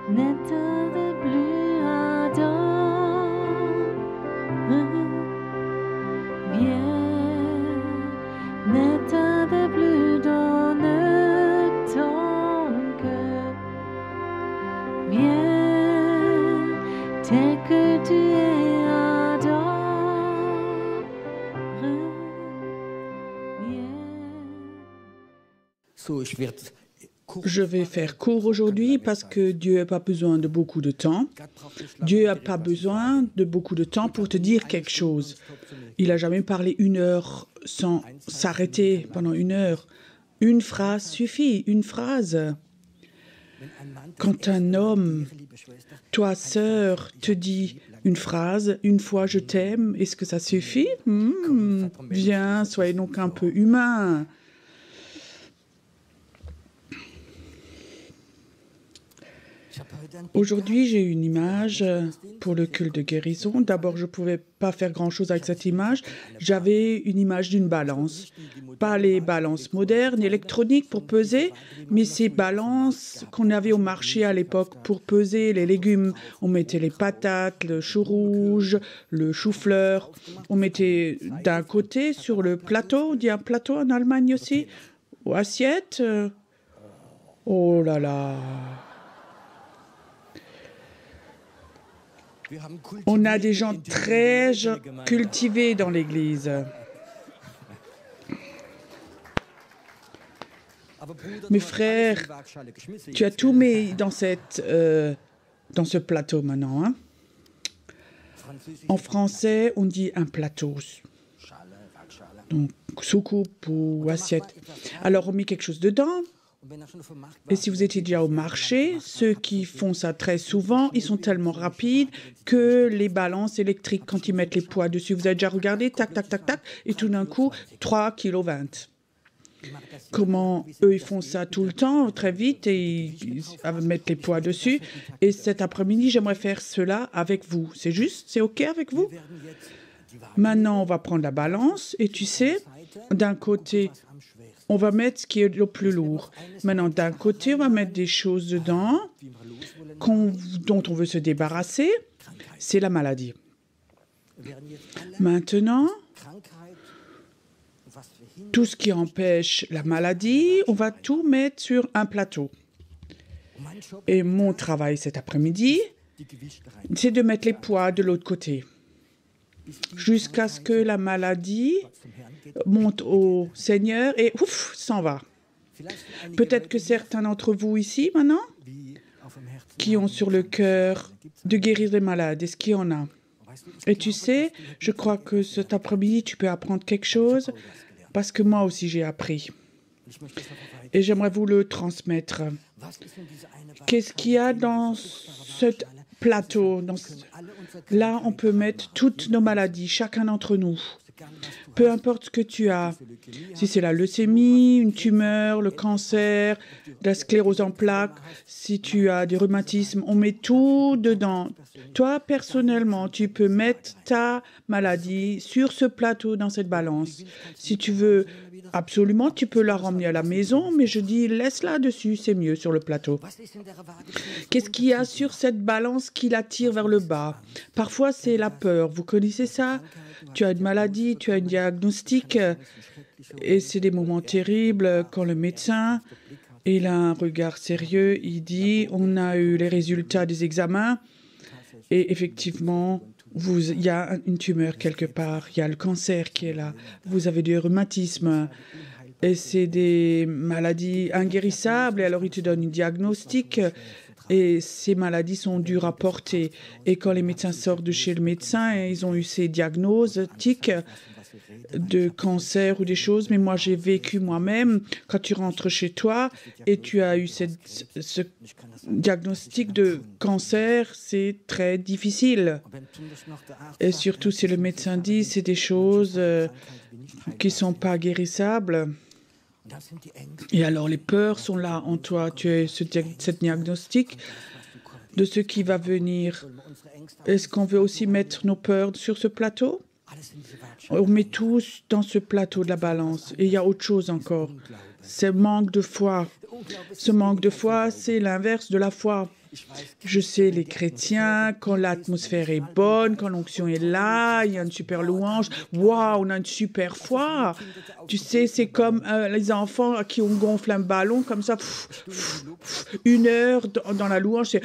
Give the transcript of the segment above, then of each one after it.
N'état de plus ardent, viens, n'état de plus dans ton cœur, viens, tel que tu es ardent, viens. Je vais faire court aujourd'hui parce que Dieu n'a pas besoin de beaucoup de temps. Dieu n'a pas besoin de beaucoup de temps pour te dire quelque chose. Il n'a jamais parlé 1 heure sans s'arrêter pendant 1 heure. Une phrase suffit, une phrase. Quand un homme, toi sœur, te dit une phrase, une fois je t'aime, est-ce que ça suffit? Viens, soyez donc un peu humain. Aujourd'hui, j'ai une image pour le culte de guérison. D'abord, je ne pouvais pas faire grand-chose avec cette image. J'avais une image d'une balance. Pas les balances modernes, électroniques pour peser, mais ces balances qu'on avait au marché à l'époque pour peser les légumes. On mettait les patates, le chou rouge, le chou-fleur. On mettait d'un côté sur le plateau, on dit un plateau en Allemagne aussi, ou assiette. Oh là là! On a des gens très cultivés dans l'Église. Mes frères, tu as tout mis dans ce plateau maintenant. Hein? En français, on dit un plateau. Donc, soucoupe ou assiette. Alors, on met quelque chose dedans. Et si vous étiez déjà au marché, ceux qui font ça très souvent, ils sont tellement rapides que les balances électriques, quand ils mettent les poids dessus, vous avez déjà regardé, tac, tac, tac, tac, et tout d'un coup, 3,20 kg. Comment eux, ils font ça tout le temps, très vite, et ils mettent les poids dessus. Et cet après-midi, j'aimerais faire cela avec vous. C'est juste? C'est OK avec vous? Maintenant, on va prendre la balance, et tu sais, d'un côté, on va mettre ce qui est le plus lourd. Maintenant, d'un côté, on va mettre des choses dedans dont on veut se débarrasser. C'est la maladie. Maintenant, tout ce qui empêche la maladie, on va tout mettre sur un plateau. Et mon travail cet après-midi, c'est de mettre les poids de l'autre côté, jusqu'à ce que la maladie monte au Seigneur et ouf, s'en va. Peut-être que certains d'entre vous ici, maintenant, qui ont sur le cœur de guérir les malades, est-ce qu'il y en a? Et tu sais, je crois que cet après-midi, tu peux apprendre quelque chose, parce que moi aussi, j'ai appris. Et j'aimerais vous le transmettre. Qu'est-ce qu'il y a dans ce plateau? Là, on peut mettre toutes nos maladies, chacun d'entre nous. Peu importe ce que tu as, si c'est la leucémie, une tumeur, le cancer, la sclérose en plaques, si tu as des rhumatismes, on met tout dedans. Toi, personnellement, tu peux mettre ta maladie sur ce plateau, dans cette balance. Si tu veux, absolument, tu peux la ramener à la maison, mais je dis, laisse-la dessus, c'est mieux sur le plateau. Qu'est-ce qu'il y a sur cette balance qui la tire vers le bas? Parfois, c'est la peur. Vous connaissez ça? Tu as une maladie, tu as un diagnostic, et c'est des moments terribles quand le médecin, il a un regard sérieux, il dit, on a eu les résultats des examens, et effectivement, il y a une tumeur quelque part, il y a le cancer qui est là, vous avez du rhumatisme, et c'est des maladies inguérissables, et alors il te donne un diagnostic, et ces maladies sont dures à porter. Et quand les médecins sortent de chez le médecin, ils ont eu ces diagnostics de cancer ou des choses. Mais moi, j'ai vécu moi-même, quand tu rentres chez toi et tu as eu ce diagnostic de cancer, c'est très difficile. Et surtout, si le médecin dit c'est des choses qui ne sont pas guérissables. Et alors, les peurs sont là en toi. Tu as ce diagnostic de ce qui va venir. Est-ce qu'on veut aussi mettre nos peurs sur ce plateau? On met tous dans ce plateau de la balance. Et il y a autre chose encore. C'est manque de foi. Ce manque de foi, c'est l'inverse de la foi. Je sais, les chrétiens, quand l'atmosphère est bonne, quand l'onction est là, il y a une super louange, waouh, on a une super foi. Tu sais, c'est comme les enfants à qui on gonfle un ballon comme ça, 1 heure dans la louange, c'est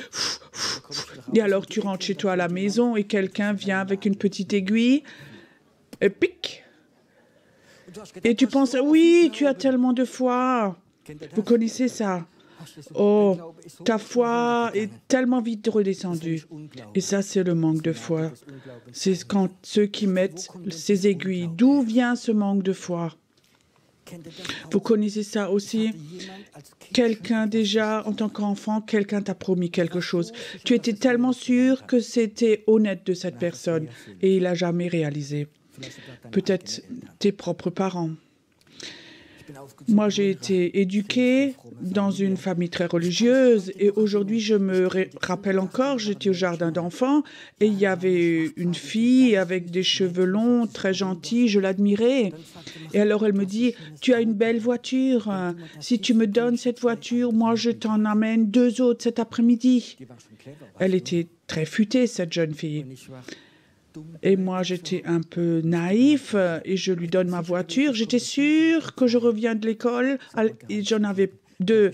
et alors tu rentres chez toi à la maison et quelqu'un vient avec une petite aiguille et pique. Et tu penses, oui, tu as tellement de foi. Vous connaissez ça? Oh, ta foi est tellement vite redescendue. Et ça, c'est le manque de foi. C'est quand ceux qui mettent ces aiguilles. D'où vient ce manque de foi? Vous connaissez ça aussi? Quelqu'un déjà, en tant qu'enfant, quelqu'un t'a promis quelque chose. Tu étais tellement sûr que c'était honnête de cette personne et il n'a jamais réalisé. Peut-être tes propres parents. Moi, j'ai été éduquée dans une famille très religieuse et aujourd'hui, je me rappelle encore, j'étais au jardin d'enfants et il y avait une fille avec des cheveux longs, très gentille, je l'admirais. Et alors, elle me dit, tu as une belle voiture, si tu me donnes cette voiture, moi, je t'en amène 2 autres cet après-midi. Elle était très futée, cette jeune fille. Et moi, j'étais un peu naïf et je lui donne ma voiture. J'étais sûre que je reviens de l'école et j'en avais 2.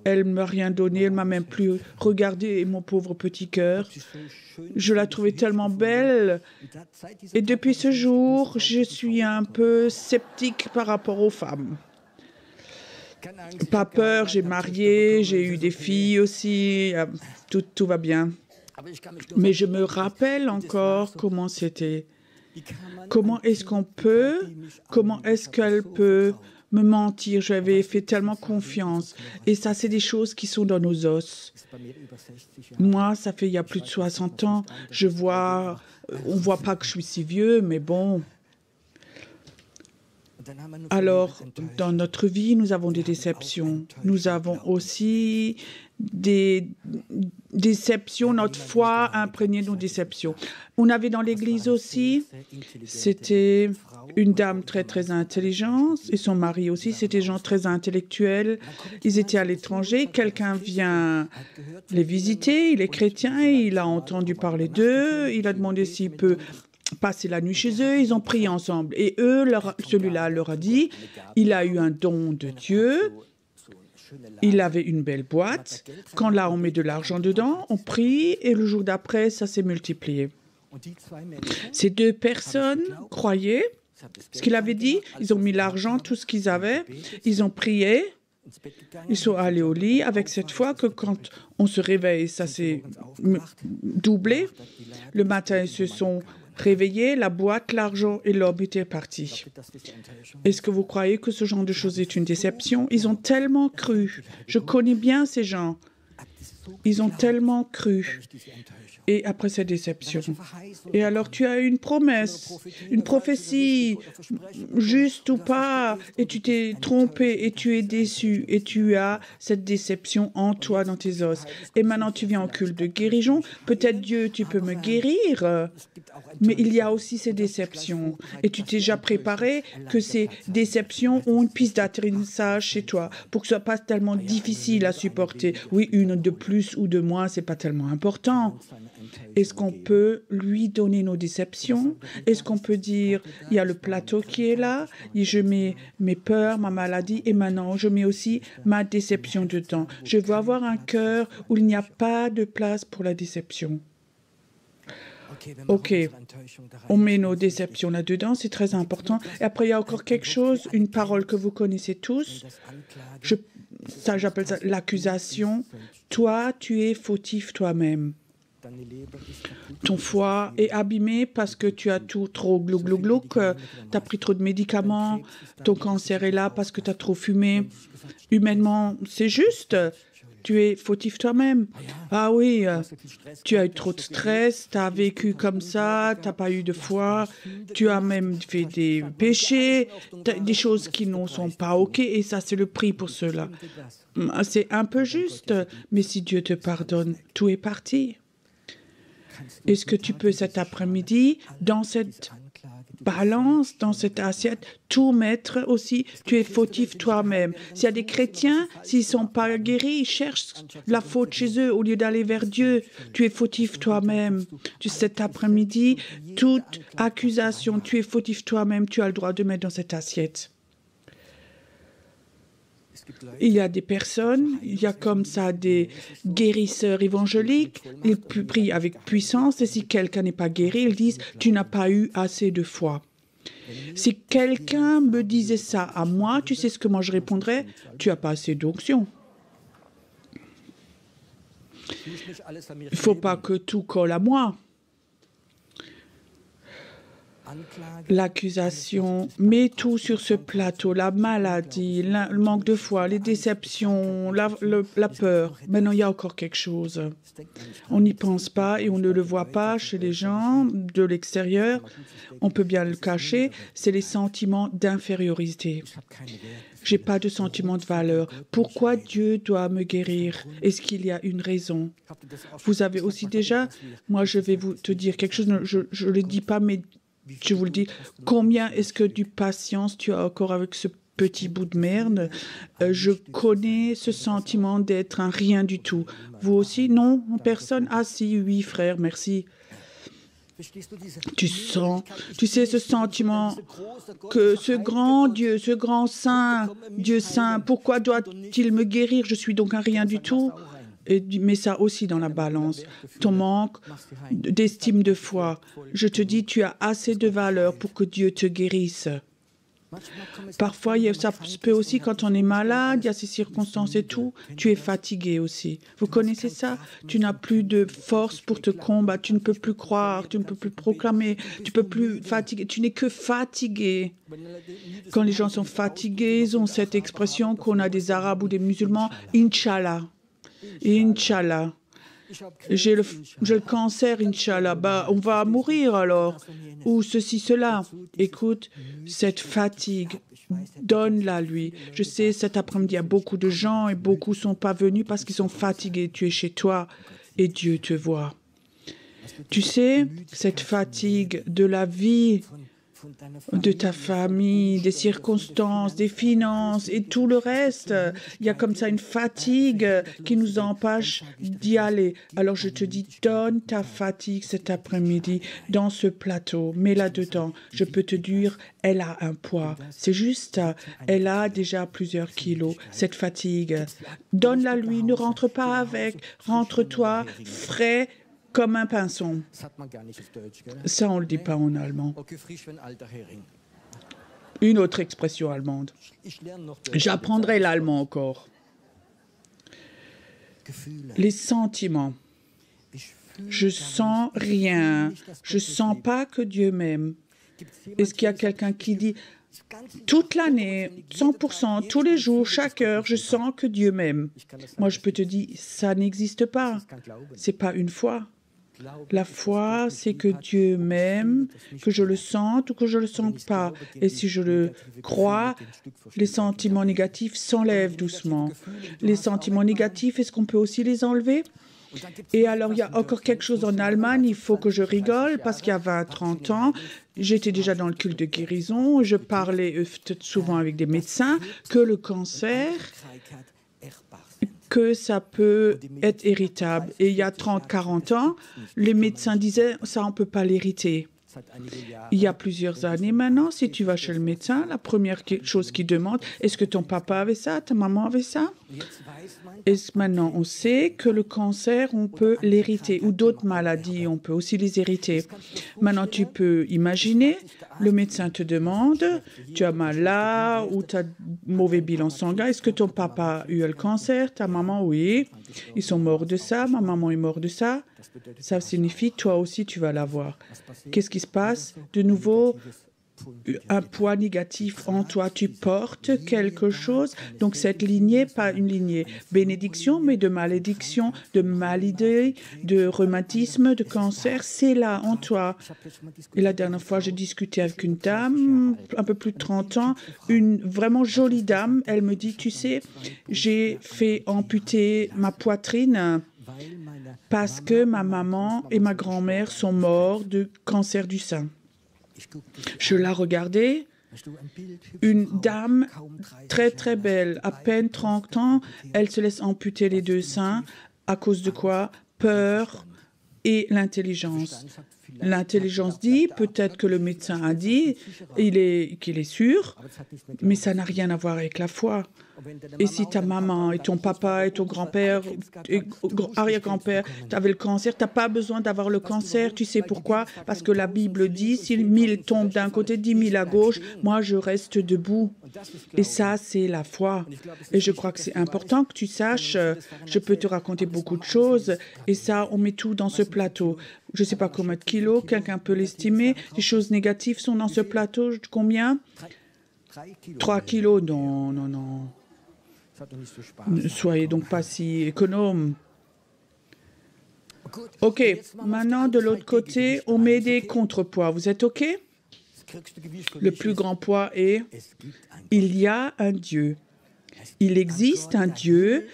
Elle ne m'a rien donné, elle ne m'a même plus regardé et mon pauvre petit cœur. Je la trouvais tellement belle. Et depuis ce jour, je suis un peu sceptique par rapport aux femmes. Pas peur, j'ai marié, j'ai eu des filles aussi, tout va bien. Mais je me rappelle encore comment c'était. Comment est-ce qu'elle peut me mentir? J'avais fait tellement confiance. Et ça, c'est des choses qui sont dans nos os. Moi, ça fait il y a plus de 60 ans. On voit pas que je suis si vieux, mais bon. Alors, dans notre vie, nous avons des déceptions. Nous avons aussi des déceptions, notre foi imprégnée de nos déceptions. On avait dans l'église aussi, c'était une dame très, très intelligente et son mari aussi, c'était des gens très intellectuels. Ils étaient à l'étranger, quelqu'un vient les visiter, il est chrétien, il a entendu parler d'eux, il a demandé s'il peut passer la nuit chez eux, ils ont prié ensemble. Et celui-là leur a dit, il a eu un don de Dieu, il avait une belle boîte, quand là on met de l'argent dedans, on prie et le jour d'après, ça s'est multiplié. Ces 2 personnes croyaient ce qu'il avait dit, ils ont mis l'argent, tout ce qu'ils avaient, ils ont prié, ils sont allés au lit avec cette foi que quand on se réveille, ça s'est doublé. Le matin, ils se sont réveillés, la boîte, l'argent et l'homme étaient partis. Est-ce que vous croyez que ce genre de choses est une déception? Ils ont tellement cru. Je connais bien ces gens. Ils ont tellement cru. Et après cette déception. Et alors tu as une promesse, une prophétie, juste ou pas, et tu t'es trompé et tu es déçu et tu as cette déception en toi, dans tes os. Et maintenant tu viens en culte de guérison. Peut-être Dieu, tu peux me guérir, mais il y a aussi ces déceptions. Et tu t'es déjà préparé que ces déceptions ont une piste d'atterrissage chez toi pour que ce soit pas tellement difficile à supporter. Oui, une de plus ou de moins, c'est pas tellement important. Est-ce qu'on peut lui donner nos déceptions? Est-ce qu'on peut dire, il y a le plateau qui est là, et je mets mes peurs, ma maladie, et maintenant je mets aussi ma déception dedans. Je veux avoir un cœur où il n'y a pas de place pour la déception. Ok, on met nos déceptions là-dedans, c'est très important. Et après, il y a encore quelque chose, une parole que vous connaissez tous. J'appelle ça l'accusation. Toi, tu es fautif toi-même. Ton foie est abîmé parce que tu as tout trop glouc, tu as pris trop de médicaments, ton cancer est là parce que tu as trop fumé. Humainement, c'est juste, tu es fautif toi-même. Ah oui, tu as eu trop de stress, tu as vécu comme ça, tu n'as pas eu de foi, tu as même fait des péchés, des choses qui ne sont pas OK, et ça, c'est le prix pour cela. C'est un peu juste, mais si Dieu te pardonne, tout est parti. Est-ce que tu peux cet après-midi, dans cette balance dans cette assiette, tout mettre aussi, tu es fautif toi-même. S'il y a des chrétiens, s'ils ne sont pas guéris, ils cherchent la faute chez eux au lieu d'aller vers Dieu. Tu es fautif toi-même. Cet après-midi, toute accusation, tu es fautif toi-même, tu as le droit de mettre dans cette assiette. Il y a des personnes, il y a comme ça des guérisseurs évangéliques, ils prient avec puissance et si quelqu'un n'est pas guéri, ils disent « tu n'as pas eu assez de foi ». Si quelqu'un me disait ça à moi, tu sais ce que moi je répondrais? Tu n'as pas assez d'onction. Il ne faut pas que tout colle à moi. L'accusation, mets tout sur ce plateau, la maladie, le manque de foi, les déceptions, la peur. Maintenant, il y a encore quelque chose. On n'y pense pas et on ne le voit pas chez les gens de l'extérieur. On peut bien le cacher, c'est les sentiments d'infériorité. Je n'ai pas de sentiment de valeur. Pourquoi Dieu doit me guérir? Est-ce qu'il y a une raison? Vous avez aussi déjà, moi je vais vous te dire quelque chose, je ne le dis pas, mais je vous le dis, combien est-ce que de patience tu as encore avec ce petit bout de merde? Je connais ce sentiment d'être un rien du tout. Vous aussi? Non? Personne? Ah si, oui frère, merci. Tu sais ce sentiment que ce grand Dieu, ce grand saint, Dieu saint, pourquoi doit-il me guérir? Je suis donc un rien du tout. Et mets ça aussi dans la balance. Ton manque d'estime de foi. Je te dis, tu as assez de valeur pour que Dieu te guérisse. Parfois, ça peut aussi, quand on est malade, il y a ces circonstances et tout, tu es fatigué aussi. Vous connaissez ça? Tu n'as plus de force pour te combattre, tu ne peux plus croire, tu ne peux plus proclamer, tu ne peux plus fatiguer, tu n'es que fatigué. Quand les gens sont fatigués, ils ont cette expression qu'on a des Arabes ou des musulmans, Inch'Allah. Inch'Allah. J'ai le cancer, Inch'Allah. Bah, on va mourir alors. Ou ceci, cela. Écoute, cette fatigue, donne-la lui. Je sais, cet après-midi, il y a beaucoup de gens et beaucoup ne sont pas venus parce qu'ils sont fatigués. Tu es chez toi et Dieu te voit. Tu sais, cette fatigue de la vie, de ta famille, des circonstances, des finances et tout le reste. Il y a comme ça une fatigue qui nous empêche d'y aller. Alors je te dis, donne ta fatigue cet après-midi dans ce plateau, mets-la dedans. Je peux te dire, elle a un poids. C'est juste, elle a déjà plusieurs kilos, cette fatigue. Donne-la lui, ne rentre pas avec, rentre-toi frais, comme un pinson. Ça, on ne le dit pas en allemand. Une autre expression allemande. J'apprendrai l'allemand encore. Les sentiments. Je sens rien. Je sens pas que Dieu m'aime. Est-ce qu'il y a quelqu'un qui dit toute l'année, 100%, tous les jours, chaque heure, je sens que Dieu m'aime? Moi, je peux te dire, ça n'existe pas. C'est pas une foi. La foi, c'est que Dieu m'aime, que je le sente ou que je ne le sente pas. Et si je le crois, les sentiments négatifs s'enlèvent doucement. Les sentiments négatifs, est-ce qu'on peut aussi les enlever? Et alors, il y a encore quelque chose en Allemagne, il faut que je rigole, parce qu'il y a 20-30 ans, j'étais déjà dans le culte de guérison, je parlais souvent avec des médecins que le cancer, que ça peut être héritable. Et il y a 30-40 ans, les médecins disaient « ça, on ne peut pas l'hériter ». Il y a plusieurs années maintenant, si tu vas chez le médecin, la première chose qu'il demande, est-ce que ton papa avait ça, ta maman avait ça? Et maintenant, on sait que le cancer, on peut l'hériter, ou d'autres maladies, on peut aussi les hériter. Maintenant, tu peux imaginer, le médecin te demande, tu as mal là, ou tu as mauvais bilan sanguin, est-ce que ton papa a eu le cancer, ta maman, oui, ils sont morts de ça, ma maman est morte de ça. Ça signifie, toi aussi, tu vas l'avoir. Qu'est-ce qui se passe? De nouveau, un poids négatif en toi. Tu portes quelque chose. Donc, cette lignée, pas une lignée bénédiction, mais de malédiction, de maladie, de rhumatisme, de cancer, c'est là, en toi. Et la dernière fois, j'ai discuté avec une dame, un peu plus de 30 ans, une vraiment jolie dame. Elle me dit, tu sais, j'ai fait amputer ma poitrine parce que ma maman et ma grand-mère sont morts de cancer du sein. Je la regardais, une dame très très belle, à peine 30 ans, elle se laisse amputer les 2 seins. À cause de quoi? Peur et l'intelligence. L'intelligence dit, peut-être que le médecin a dit qu'il est sûr, mais ça n'a rien à voir avec la foi. Et si ta maman et ton papa et ton grand-père et arrière-grand-père avaient le cancer, tu n'as pas besoin d'avoir le cancer. Tu sais pourquoi? Parce que la Bible dit, si 1000 tombent d'un côté, 10 000 à gauche, moi je reste debout. Et ça, c'est la foi. Et je crois que c'est important que tu saches, je peux te raconter beaucoup de choses, et ça, on met tout dans ce plateau. Je ne sais pas combien de kilos, quelqu'un peut l'estimer. Les choses négatives sont dans ce plateau, combien? 3 kilos, non, non, non. Ne soyez donc pas si économe. OK, maintenant de l'autre côté, on met des contrepoids. Vous êtes OK? Le plus grand poids est, il y a un Dieu. Il existe un Dieu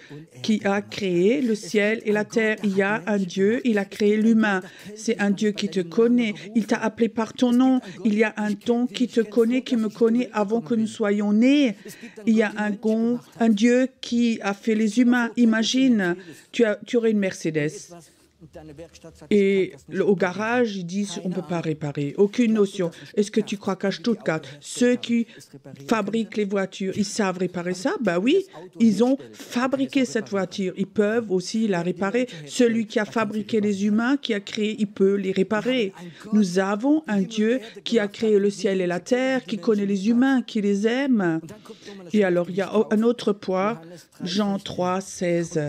qui a créé le ciel et la terre. Il y a un Dieu, il a créé l'humain. C'est un Dieu qui te connaît. Il t'a appelé par ton nom. Il y a un don qui te connaît, qui me connaît avant que nous soyons nés. Il y a un Dieu qui a fait les humains. Imagine, tu aurais une Mercedes. Et au garage, ils disent on ne peut pas réparer. Aucune notion. Est-ce que tu crois qu'à Stuttgart, ceux qui fabriquent les voitures, ils savent réparer ça? Ben oui, ils ont fabriqué cette voiture. Ils peuvent aussi la réparer. Celui qui a fabriqué les humains, qui a créé, il peut les réparer. Nous avons un Dieu qui a créé le ciel et la terre, qui connaît les humains, qui les aime. Et alors, il y a un autre point, Jean 3, 16.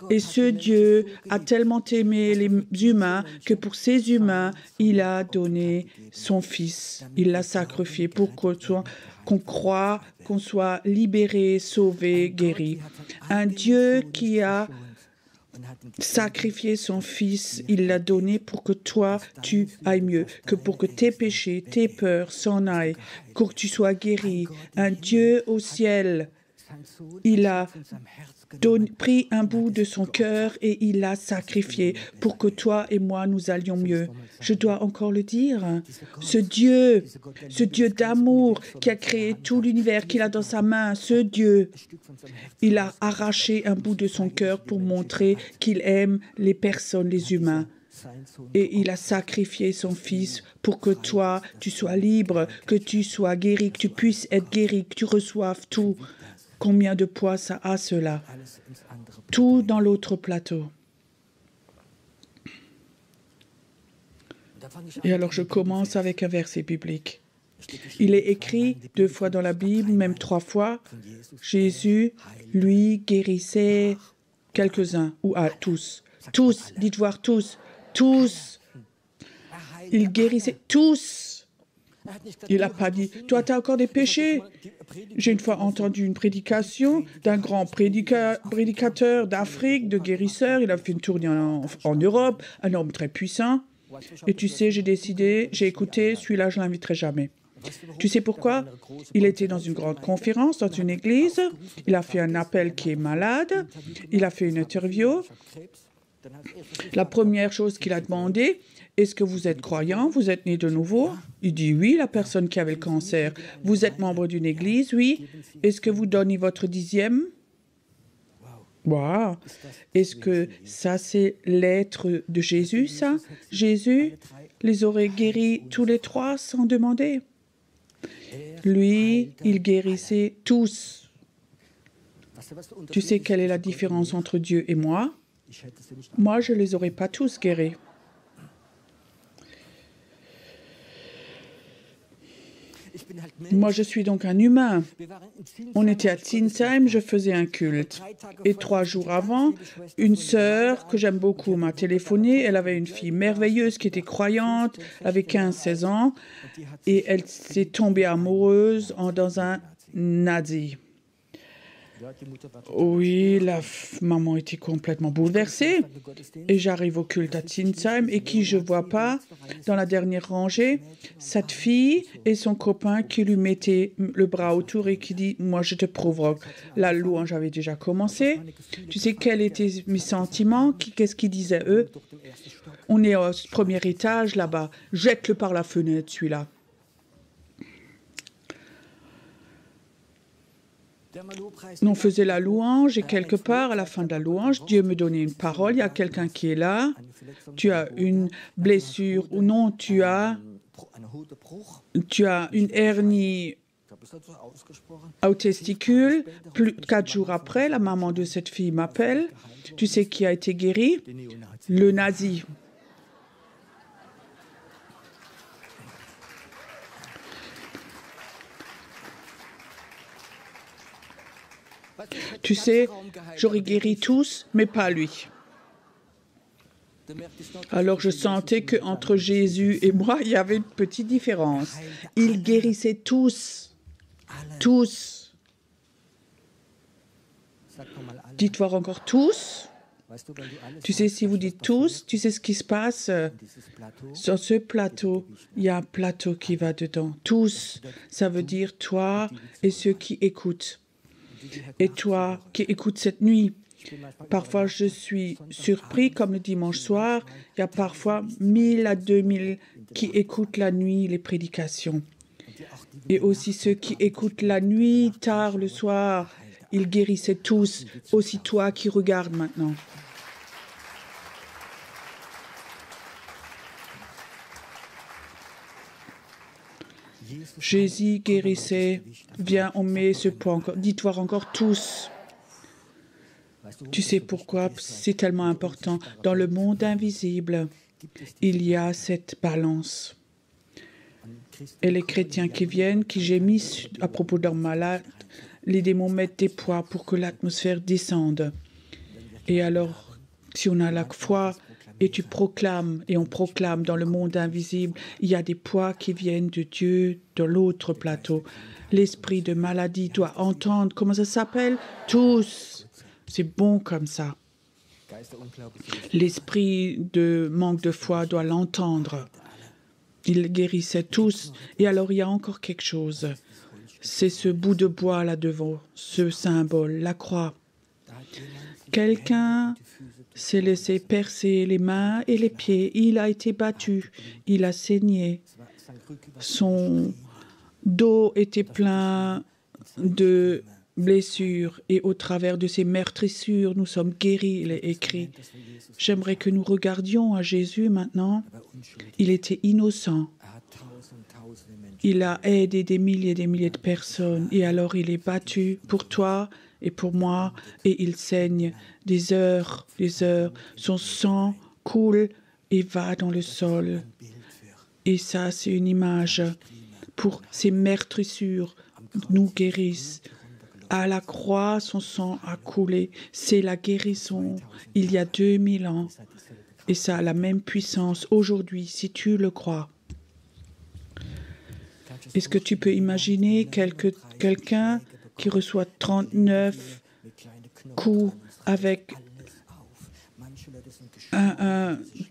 Et ce Dieu a tellement aimé les humains que pour ces humains, il a donné son Fils. Il l'a sacrifié pour qu'on croit, qu'on soit libéré, sauvé, guéri. Un Dieu qui a sacrifié son Fils, il l'a donné pour que toi, tu ailles mieux, que pour que tes péchés, tes peurs s'en aillent, pour que tu sois guéri. Un Dieu au ciel, il a pris un bout de son cœur et il l'a sacrifié pour que toi et moi, nous allions mieux. Je dois encore le dire. Ce Dieu d'amour qui a créé tout l'univers, qu'il a dans sa main, ce Dieu, il a arraché un bout de son cœur pour montrer qu'il aime les personnes, les humains. Et il a sacrifié son Fils pour que toi, tu sois libre, que tu sois guéri, que tu puisses être guéri, que tu reçoives tout. Combien de poids ça a, cela? Tout dans l'autre plateau. Et alors je commence avec un verset biblique. Il est écrit 2 fois dans la Bible, même 3 fois. Jésus, lui, guérissait quelques-uns, ou tous. Tous, dites voir tous. Tous. Il guérissait tous. Il n'a pas dit, toi, tu as encore des péchés. J'ai une fois entendu une prédication d'un grand prédicateur d'Afrique, de guérisseur. Il a fait une tournée en Europe, un homme très puissant. Et tu sais, j'ai écouté, celui-là, je ne l'inviterai jamais. Tu sais pourquoi? Il était dans une grande conférence, dans une église. Il a fait un appel qui est malade. Il a fait une interview. La première chose qu'il a demandé, est-ce que vous êtes croyant? Vous êtes né de nouveau? Il dit oui, la personne qui avait le cancer. Vous êtes membre d'une église? Oui. Est-ce que vous donnez votre 10e? Wow. Est-ce que ça, c'est l'être de Jésus, ça? Jésus les aurait guéris tous les 3 sans demander. Lui, il guérissait tous. Tu sais quelle est la différence entre Dieu et moi? Moi, je ne les aurais pas tous guéris. Moi, je suis donc un humain. On était à Zinsheim, je faisais un culte. Et 3 jours avant, une sœur que j'aime beaucoup m'a téléphoné. Elle avait une fille merveilleuse qui était croyante, elle avait 15-16 ans, et elle s'est tombée amoureuse dans un nazi. Oui, la maman était complètement bouleversée. Et j'arrive au culte à Zinsheim et qui je vois pas dans la dernière rangée, cette fille et son copain qui lui mettaient le bras autour et qui dit « Moi, je te provoque ». La louange avait déjà commencé. Tu sais quels étaient mes sentiments? Qu'est-ce qu'ils disaient eux? On est au 1er étage là-bas. Jette-le par la fenêtre, celui-là. On faisait la louange et quelque part, à la fin de la louange, Dieu me donnait une parole. Il y a quelqu'un qui est là. Tu as une blessure ou non, tu as une hernie au testicule. 4 jours après, la maman de cette fille m'appelle. Tu sais qui a été guéri? Le nazi. Tu sais, j'aurais guéri tous, mais pas lui. Alors je sentais qu'entre Jésus et moi, il y avait une petite différence. Il guérissait tous. Tous. Dites voir encore tous. Tu sais, si vous dites tous, tu sais ce qui se passe sur ce plateau. Il y a un plateau qui va dedans. Tous, ça veut dire toi et ceux qui écoutent. Et toi qui écoutes cette nuit, parfois je suis surpris, comme le dimanche soir, il y a parfois 1000 à 2000 qui écoutent la nuit les prédications. Et aussi ceux qui écoutent la nuit, tard le soir, ils guérissaient tous, aussi toi qui regardes maintenant. Jésus guérissait. Viens, on met ce point encore. Dites-voir encore tous. Tu sais pourquoi c'est tellement important. Dans le monde invisible, il y a cette balance. Et les chrétiens qui viennent, qui gémissent à propos de leurs malades, les démons mettent des poids pour que l'atmosphère descende. Et alors, si on a la foi, et tu proclames, et on proclame dans le monde invisible, il y a des poids qui viennent de Dieu, de l'autre plateau. L'esprit de maladie doit entendre, comment ça s'appelle? Tous. C'est bon comme ça. L'esprit de manque de foi doit l'entendre. Ils guérissaient tous. Et alors, il y a encore quelque chose. C'est ce bout de bois là devant, ce symbole, la croix. Quelqu'un s'est laissé percer les mains et les pieds. Il a été battu. Il a saigné. Son dos était plein de blessures. Et au travers de ces meurtrissures, nous sommes guéris, il est écrit. J'aimerais que nous regardions à Jésus maintenant. Il était innocent. Il a aidé des milliers de personnes. Et alors il est battu pour toi et pour moi. Et il saigne des heures. Son sang coule et va dans le sol. Et ça, c'est une image pour ces meurtrissures nous guérissent. À la croix, son sang a coulé. C'est la guérison il y a 2000 ans. Et ça a la même puissance aujourd'hui, si tu le crois. Est-ce que tu peux imaginer quelqu'un qui reçoit 39 coups avec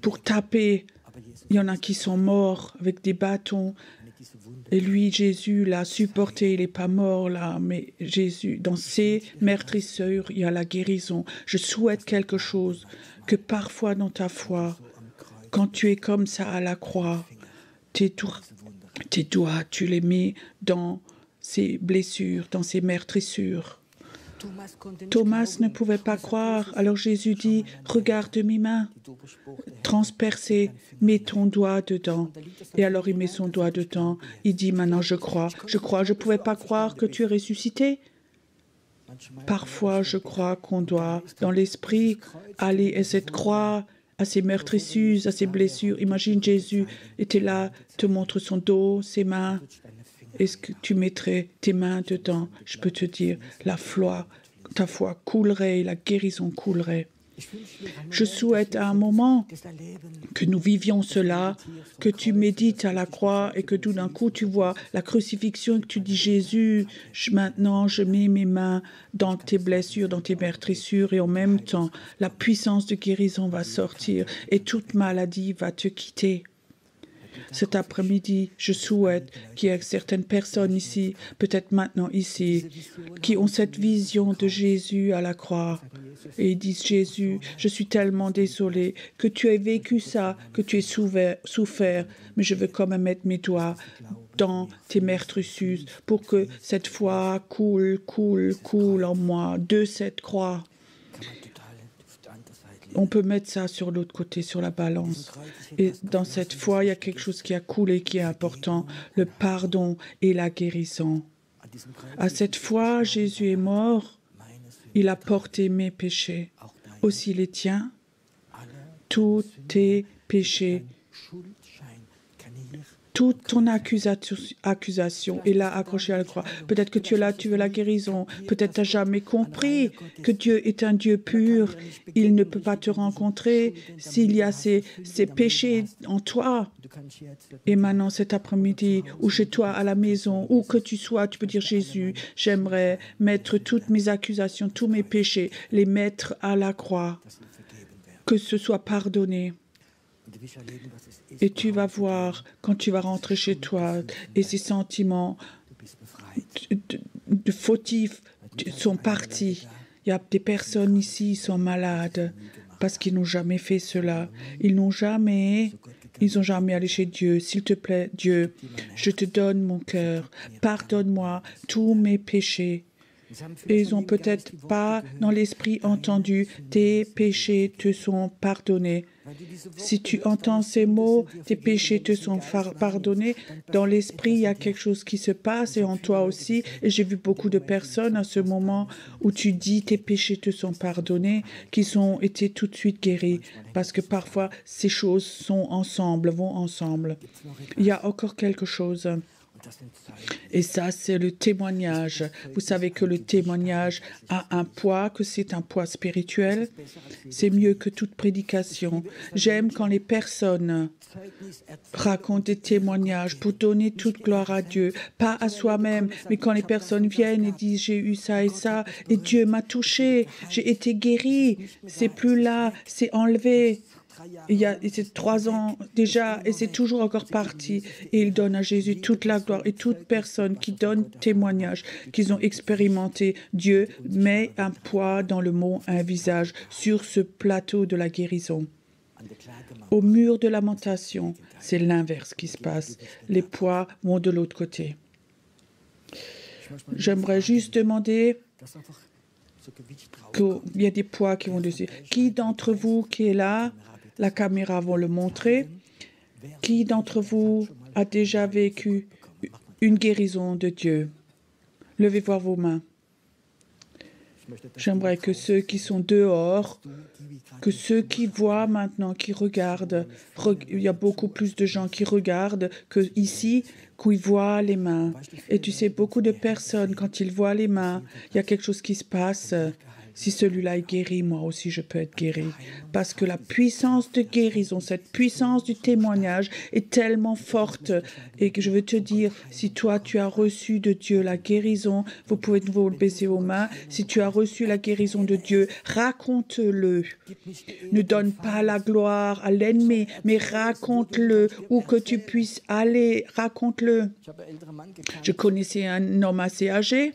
pour taper? Il y en a qui sont morts avec des bâtons. Et lui, Jésus, l'a supporté. Il n'est pas mort là, mais Jésus, dans ses meurtrissures, il y a la guérison. Je souhaite quelque chose, que parfois dans ta foi, quand tu es comme ça à la croix, tes doigts, tu les mets dans ces blessures, dans ces meurtrissures. Thomas ne pouvait pas croire. Alors Jésus dit, regarde mes mains, transpercées, mets ton doigt dedans. Et alors il met son doigt dedans. Il dit, maintenant je crois. Je ne pouvais pas croire que tu es ressuscité. Parfois, je crois qu'on doit, dans l'esprit, aller à cette croix, à ces meurtrissures, à ces blessures. Imagine Jésus était là, te montre son dos, ses mains. Est-ce que tu mettrais tes mains dedans? Je peux te dire, ta foi coulerait, la guérison coulerait. Je souhaite à un moment que nous vivions cela, que tu médites à la croix et que tout d'un coup tu vois la crucifixion et que tu dis Jésus, maintenant je mets mes mains dans tes blessures, dans tes meurtrissures et en même temps la puissance de guérison va sortir et toute maladie va te quitter. Cet après-midi, je souhaite qu'il y ait certaines personnes ici, peut-être maintenant ici, qui ont cette vision de Jésus à la croix. Et ils disent, Jésus, je suis tellement désolé que tu aies vécu ça, que tu aies souffert, mais je veux quand même mettre mes doigts dans tes meurtrissures pour que cette foi coule en moi de cette croix. On peut mettre ça sur l'autre côté, sur la balance. Et dans cette foi, il y a quelque chose qui a coulé, qui est important, le pardon et la guérison. À cette foi, Jésus est mort. Il a porté mes péchés, aussi les tiens. Tous tes péchés, toute ton accusation est là accrochée à la croix. Peut-être que tu es là, tu veux la guérison. Peut-être tu n'as jamais compris que Dieu est un Dieu pur. Il ne peut pas te rencontrer s'il y a ces péchés en toi. Et maintenant, cet après-midi, ou chez toi, à la maison, où que tu sois, tu peux dire, Jésus, j'aimerais mettre toutes mes accusations, tous mes péchés, les mettre à la croix, que ce soit pardonné. Et tu vas voir, quand tu vas rentrer chez toi, et ces sentiments de fautifs sont partis. Il y a des personnes ici qui sont malades parce qu'ils n'ont jamais fait cela. Ils n'ont jamais allé chez Dieu. S'il te plaît, Dieu, je te donne mon cœur. Pardonne-moi tous mes péchés. Et ils n'ont peut-être pas dans l'esprit entendu, tes péchés te sont pardonnés. Si tu entends ces mots, tes péchés te sont pardonnés, dans l'esprit, il y a quelque chose qui se passe et en toi aussi. Et j'ai vu beaucoup de personnes à ce moment où tu dis tes péchés te sont pardonnés, qui ont été tout de suite guéris. Parce que parfois, ces choses sont ensemble, vont ensemble. Il y a encore quelque chose. Et ça, c'est le témoignage. Vous savez que le témoignage a un poids, que c'est un poids spirituel. C'est mieux que toute prédication. J'aime quand les personnes racontent des témoignages pour donner toute gloire à Dieu, pas à soi-même, mais quand les personnes viennent et disent j'ai eu ça et Dieu m'a touché, j'ai été guéri, c'est plus là, c'est enlevé. C'est 3 ans déjà et c'est toujours encore parti. Et il donne à Jésus toute la gloire. Et toute personne qui donne témoignage qu'ils ont expérimenté, Dieu met un poids dans le mot, un visage, sur ce plateau de la guérison. Au mur de lamentation, c'est l'inverse qui se passe. Les poids vont de l'autre côté. J'aimerais juste demander qu'il y a des poids qui vont dessus. Qui d'entre vous qui est là? La caméra va le montrer. Qui d'entre vous a déjà vécu une guérison de Dieu? Levez voir vos mains. J'aimerais que ceux qui sont dehors, que ceux qui voient maintenant, qui regardent, il y a beaucoup plus de gens qui regardent que ici, qui voient les mains. Et tu sais, beaucoup de personnes, quand ils voient les mains, il y a quelque chose qui se passe. Si celui-là est guéri, moi aussi je peux être guéri. Parce que la puissance de guérison, cette puissance du témoignage est tellement forte. Et que je veux te dire, si toi tu as reçu de Dieu la guérison, vous pouvez vous baisser aux mains. Si tu as reçu la guérison de Dieu, raconte-le. Ne donne pas la gloire à l'ennemi, mais raconte-le. Où que tu puisses aller, raconte-le. Je connaissais un homme assez âgé.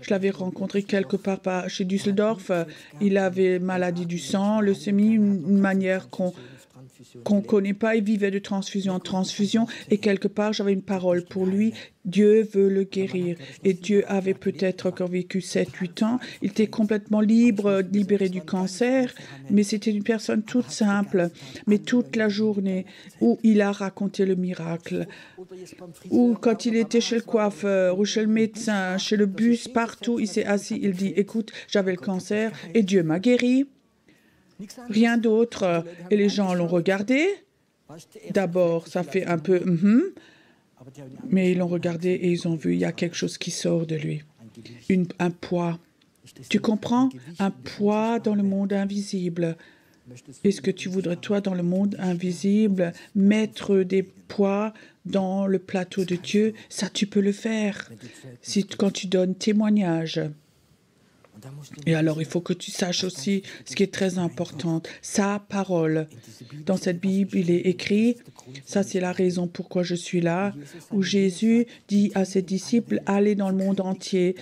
Je l'avais rencontré quelque part chez Düsseldorf. Il avait maladie du sang, leucémie, une manière qu'on ne connaît pas. Il vivait de transfusion en transfusion. Et quelque part, j'avais une parole pour lui. Dieu veut le guérir. Et Dieu avait peut-être encore vécu 7-8 ans. Il était complètement libéré du cancer. Mais c'était une personne toute simple. Mais toute la journée où il a raconté le miracle. Ou quand il était chez le coiffeur, ou chez le médecin, chez le bus, partout, il s'est assis. Il dit, écoute, j'avais le cancer et Dieu m'a guéri. Rien d'autre. Et les gens l'ont regardé. D'abord, ça fait un peu mais ils l'ont regardé et ils ont vu, il y a quelque chose qui sort de lui. Un poids. Tu comprends? Un poids dans le monde invisible. Est-ce que tu voudrais, toi, dans le monde invisible, mettre des poids dans le plateau de Dieu? Ça, tu peux le faire. Quand tu donnes témoignage. Et alors, il faut que tu saches aussi ce qui est très important, sa parole. Dans cette Bible, il est écrit, ça c'est la raison pourquoi je suis là, où Jésus dit à ses disciples, allez dans le monde entier,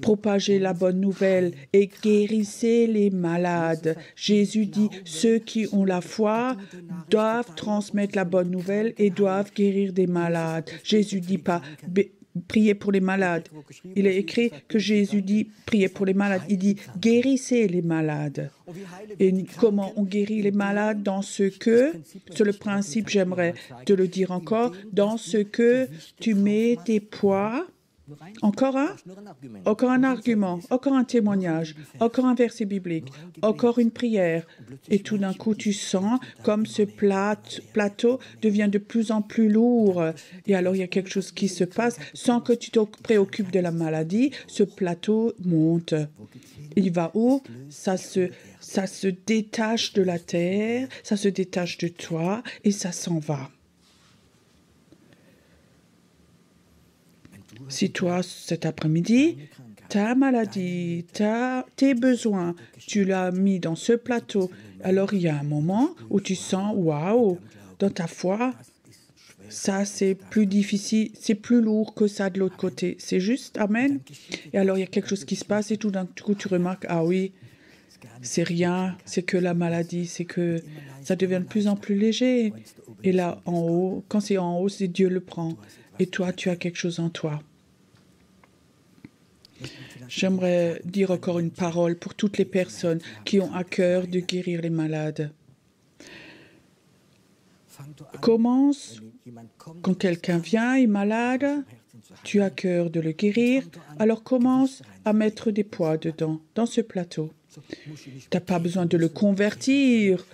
propagez la bonne nouvelle et guérissez les malades. Jésus dit, ceux qui ont la foi doivent transmettre la bonne nouvelle et doivent guérir des malades. Jésus dit pas, priez pour les malades. Il est écrit que Jésus dit, priez pour les malades. Il dit, guérissez les malades. Et comment on guérit les malades? Dans ce que, c'est le principe, j'aimerais te le dire encore, dans ce que tu mets tes poids. Encore un argument, encore un témoignage, encore un verset biblique, encore une prière. Et tout d'un coup, tu sens comme ce plateau devient de plus en plus lourd. Et alors, il y a quelque chose qui se passe. Sans que tu te préoccupes de la maladie, ce plateau monte. Il va où? Ça se détache de la terre, ça se détache de toi et ça s'en va. Si toi, cet après-midi, ta maladie, tes besoins, tu l'as mis dans ce plateau, alors il y a un moment où tu sens, waouh, dans ta foi, ça c'est plus difficile, c'est plus lourd que ça de l'autre côté. C'est juste, amen. Et alors il y a quelque chose qui se passe et tout d'un coup tu remarques, ah oui, c'est rien, c'est que la maladie, c'est que ça devient de plus en plus léger. Et là, en haut, quand c'est en haut, c'est Dieu le prend. Et toi, tu as quelque chose en toi. J'aimerais dire encore une parole pour toutes les personnes qui ont à cœur de guérir les malades. Commence, quand quelqu'un vient, est malade, tu as à cœur de le guérir, alors commence à mettre des poids dedans, dans ce plateau. Tu n'as pas besoin de le convertir,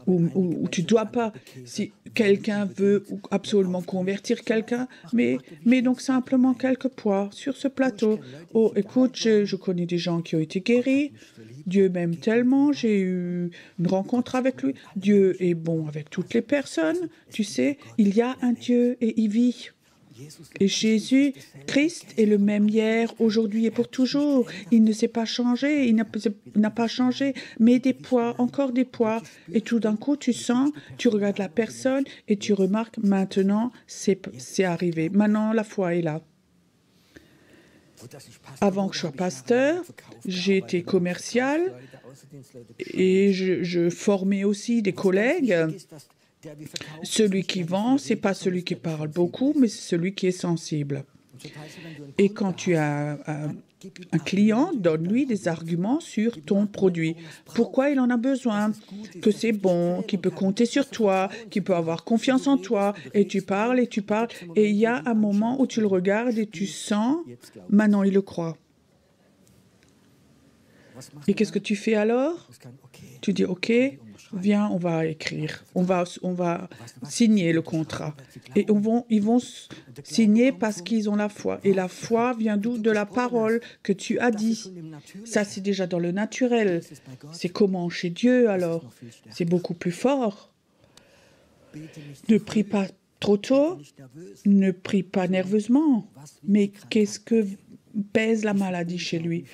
ou tu ne dois pas, si quelqu'un veut absolument convertir quelqu'un, mais donc simplement quelques poids sur ce plateau. Oh, écoute, je connais des gens qui ont été guéris, Dieu m'aime tellement, j'ai eu une rencontre avec lui, Dieu est bon avec toutes les personnes, tu sais, il y a un Dieu et il vit. Et Jésus, Christ, est le même hier, aujourd'hui et pour toujours. Il ne s'est pas changé, il n'a pas changé, mais des poids, encore des poids. Et tout d'un coup, tu sens, tu regardes la personne et tu remarques, maintenant, c'est arrivé. Maintenant, la foi est là. Avant que je sois pasteur, j'ai été commercial et je formais aussi des collègues. Celui qui vend, ce n'est pas celui qui parle beaucoup, mais c'est celui qui est sensible. Et quand tu as un client, donne-lui des arguments sur ton produit. Pourquoi il en a besoin, que c'est bon, qu'il peut compter sur toi, qu'il peut avoir confiance en toi. Et tu parles, et il y a un moment où tu le regardes et tu sens, maintenant il le croit. Et qu'est-ce que tu fais alors? Tu dis, OK, viens, on va écrire, on va signer le contrat. Et ils vont signer parce qu'ils ont la foi. Et la foi vient d'où? De la parole que tu as dit. Ça, c'est déjà dans le naturel. C'est comment chez Dieu, alors? C'est beaucoup plus fort. Ne prie pas trop tôt, ne prie pas nerveusement. Mais qu'est-ce que pèse la maladie chez lui?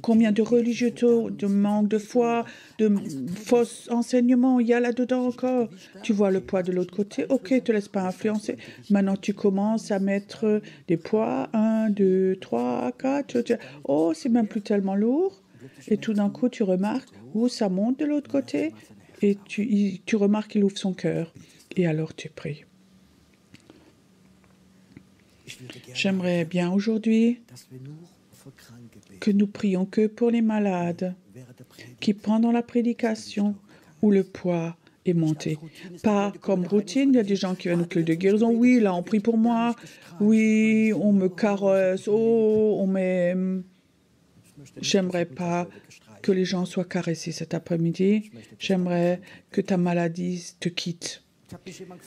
Combien de religieux, de manque de foi, de faux enseignements il y a là-dedans encore? Tu vois le poids de l'autre côté, ok, ne te laisse pas influencer. Maintenant, tu commences à mettre des poids, 1, 2, 3, 4, oh, c'est même plus tellement lourd. Et tout d'un coup, tu remarques où ça monte de l'autre côté et tu remarques qu'il ouvre son cœur. Et alors, tu pries. J'aimerais bien aujourd'hui que nous prions que pour les malades qui, pendant la prédication, où le poids est monté. Pas comme routine, il y a des gens qui viennent au culte de guérison. Oui, là, on prie pour moi. Oui, on me caresse. Oh, on m'aime. J'aimerais pas que les gens soient caressés cet après-midi. J'aimerais que ta maladie te quitte.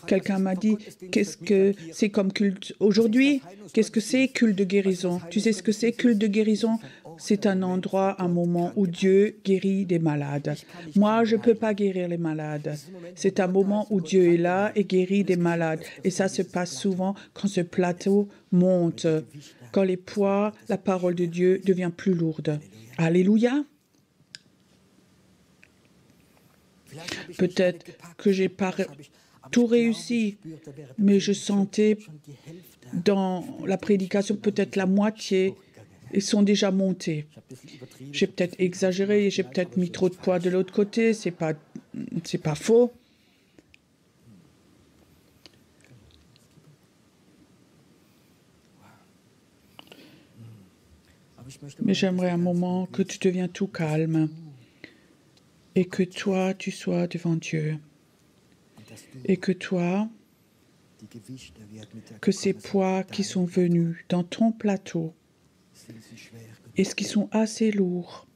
Quelqu'un m'a dit, qu'est-ce que c'est comme culte aujourd'hui? Qu'est-ce que c'est culte de guérison? Tu sais ce que c'est culte de guérison? c'est un endroit, un moment où Dieu guérit des malades. Moi, je ne peux pas guérir les malades. C'est un moment où Dieu est là et guérit des malades. Et ça se passe souvent quand ce plateau monte, quand les poids, la parole de Dieu devient plus lourde. Alléluia. Peut-être que j'ai pas tout réussi, mais je sentais dans la prédication peut-être la moitié. Ils sont déjà montés. J'ai peut-être exagéré, j'ai peut-être mis trop de poids de l'autre côté, c'est pas faux. Mais j'aimerais un moment que tu deviens tout calme et que toi, tu sois devant Dieu. Et que toi, que ces poids qui sont venus dans ton plateau, est-ce qu'ils sont assez lourds?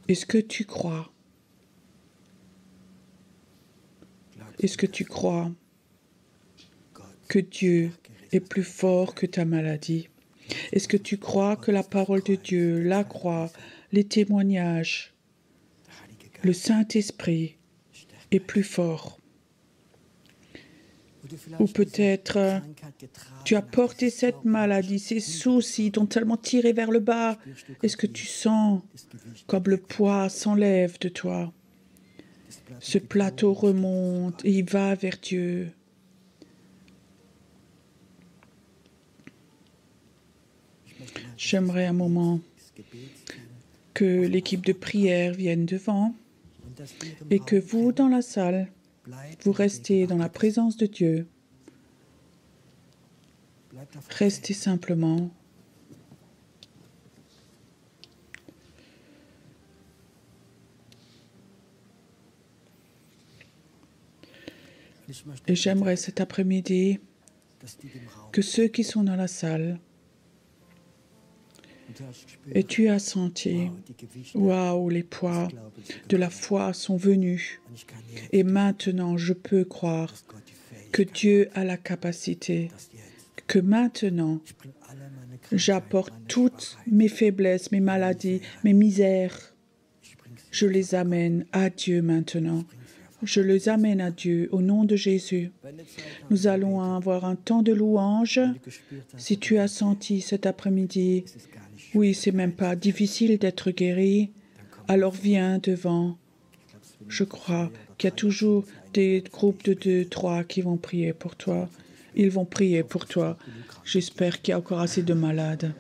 Est-ce que tu crois? Est-ce que tu crois que Dieu est plus fort que ta maladie? Est-ce que tu crois que la parole de Dieu, la croix, les témoignages, le Saint-Esprit est plus fort? Ou peut-être tu as porté cette maladie, ces soucis t'ont tellement tiré vers le bas. Est-ce que tu sens comme le poids s'enlève de toi? Ce plateau remonte et il va vers Dieu. J'aimerais un moment que l'équipe de prière vienne devant et que vous, dans la salle, vous restez dans la présence de Dieu. Restez simplement. Et j'aimerais cet après-midi que ceux qui sont dans la salle, et tu as senti, waouh, les poids de la foi sont venus. Et maintenant, je peux croire que Dieu a la capacité, que maintenant, j'apporte toutes mes faiblesses, mes maladies, mes misères. Je les amène à Dieu maintenant. Je les amène à Dieu au nom de Jésus. Nous allons avoir un temps de louange. Si tu as senti cet après-midi, oui, c'est même pas difficile d'être guéri, alors viens devant. Je crois qu'il y a toujours des groupes de 2, 3 qui vont prier pour toi. Ils vont prier pour toi. J'espère qu'il y a encore assez de malades.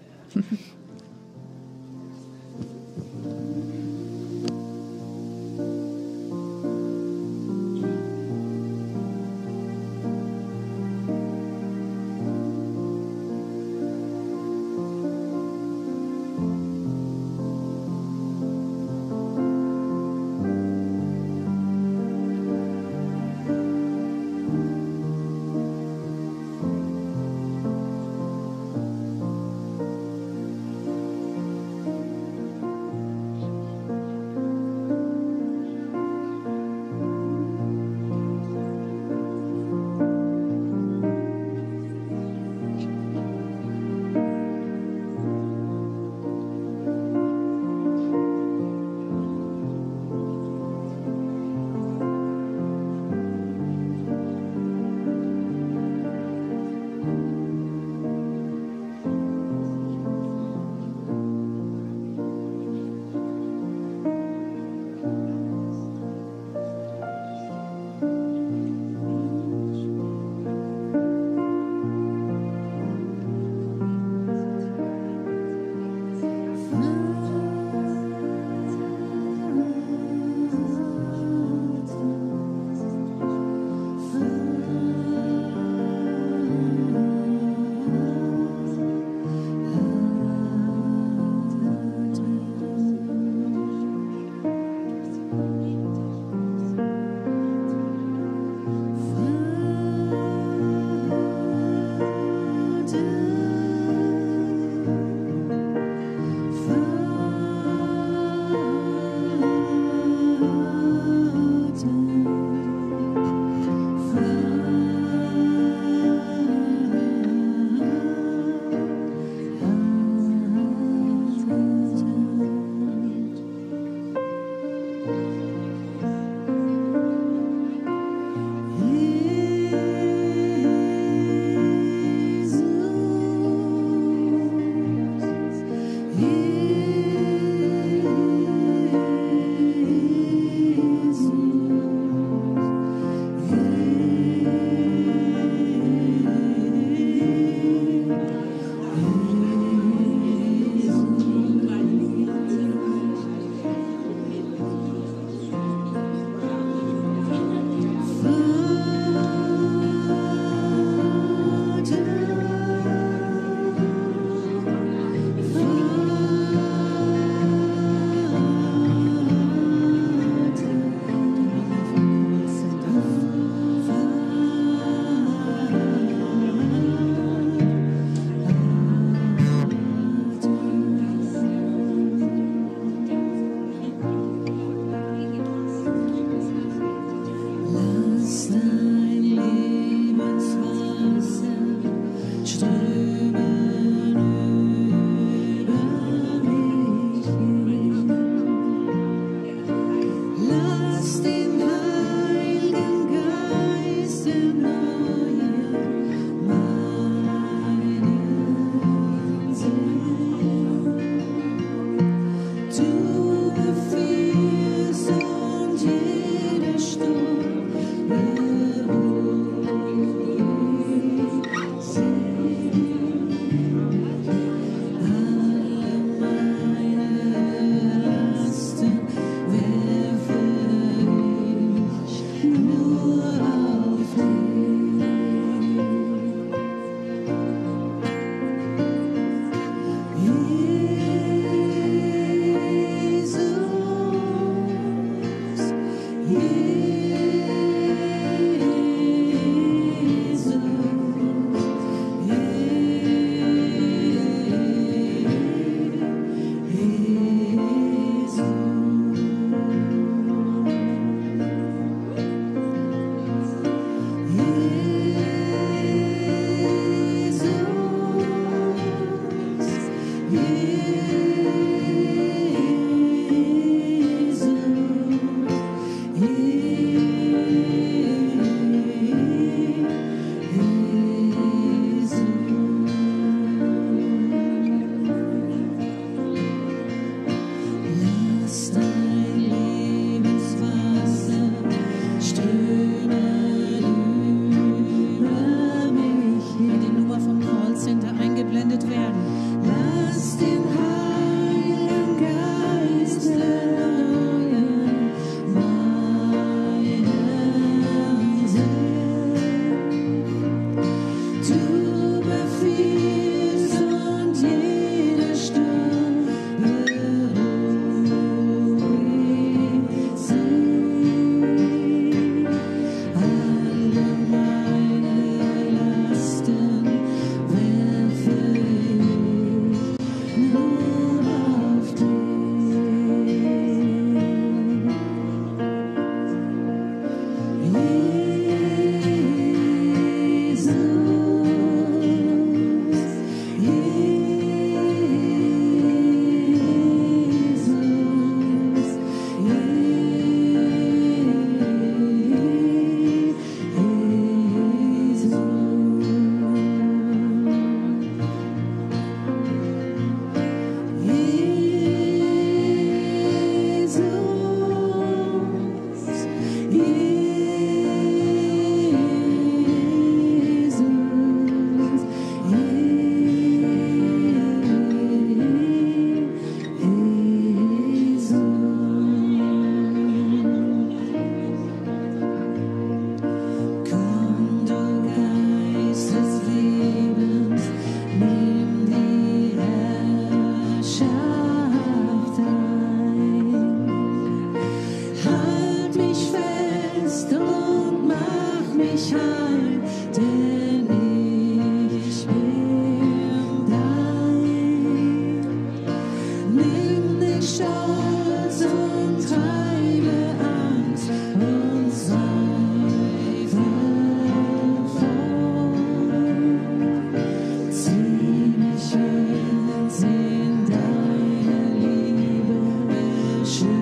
schützenden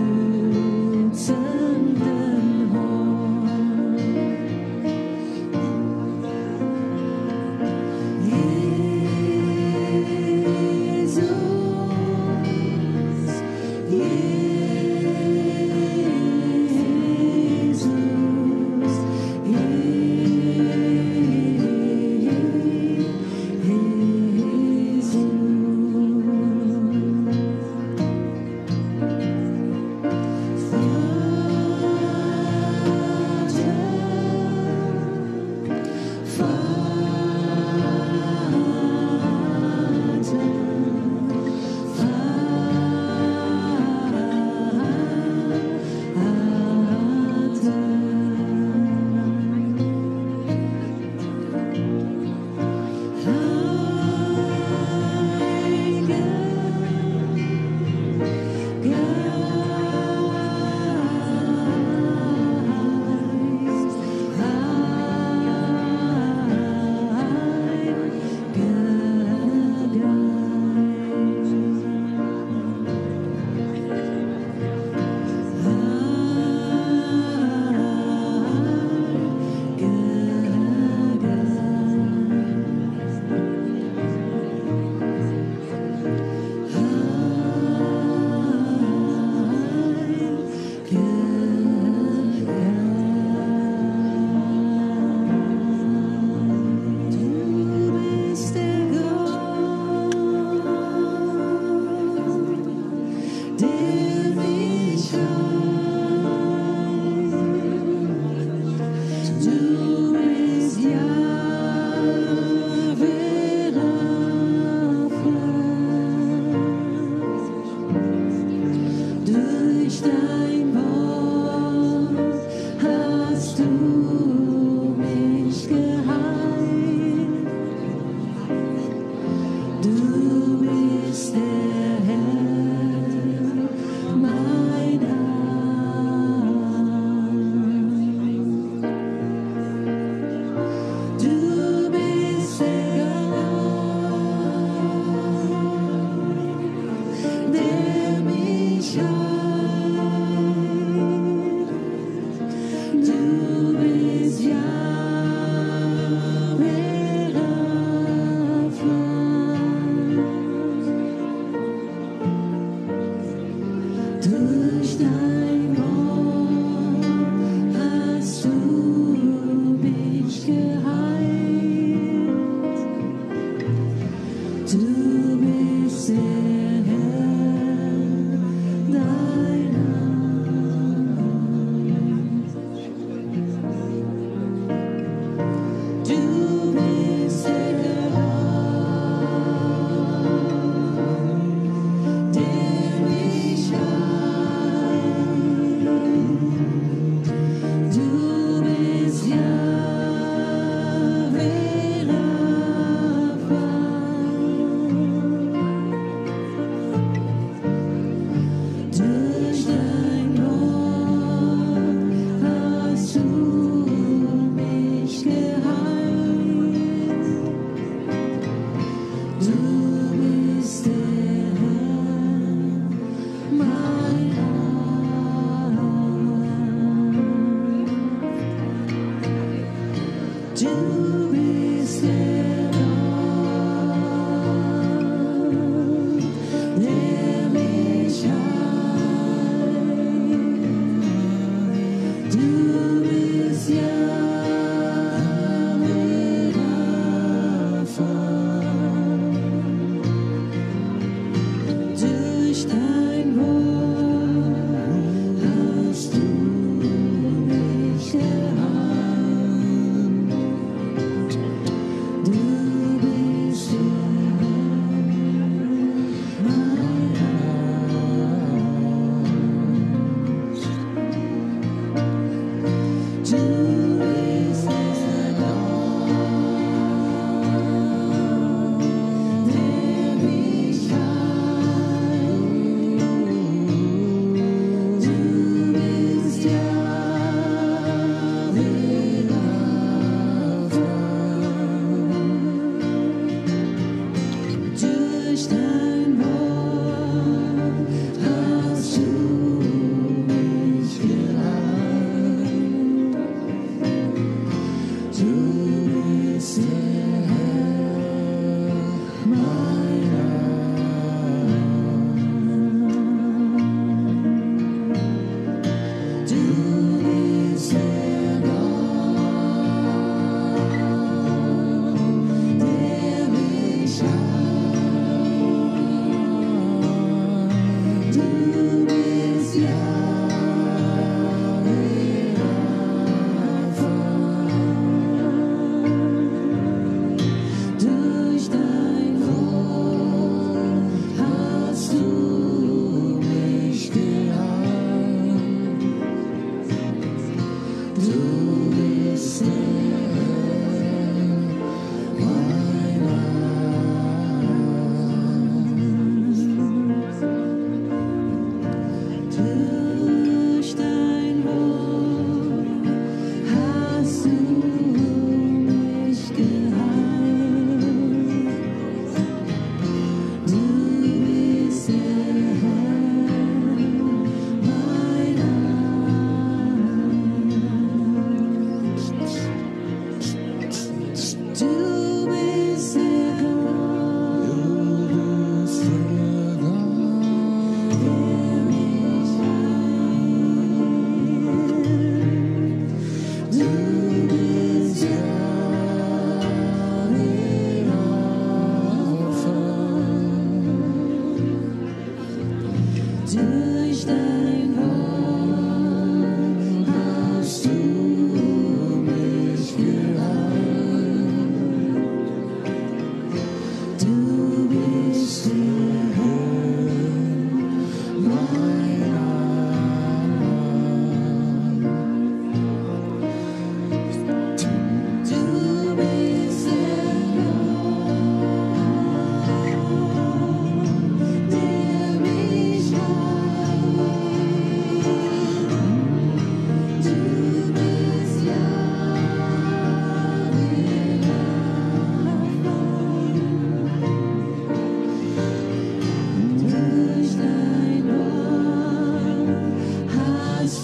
Horn.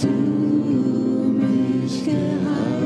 Du bist der Herr,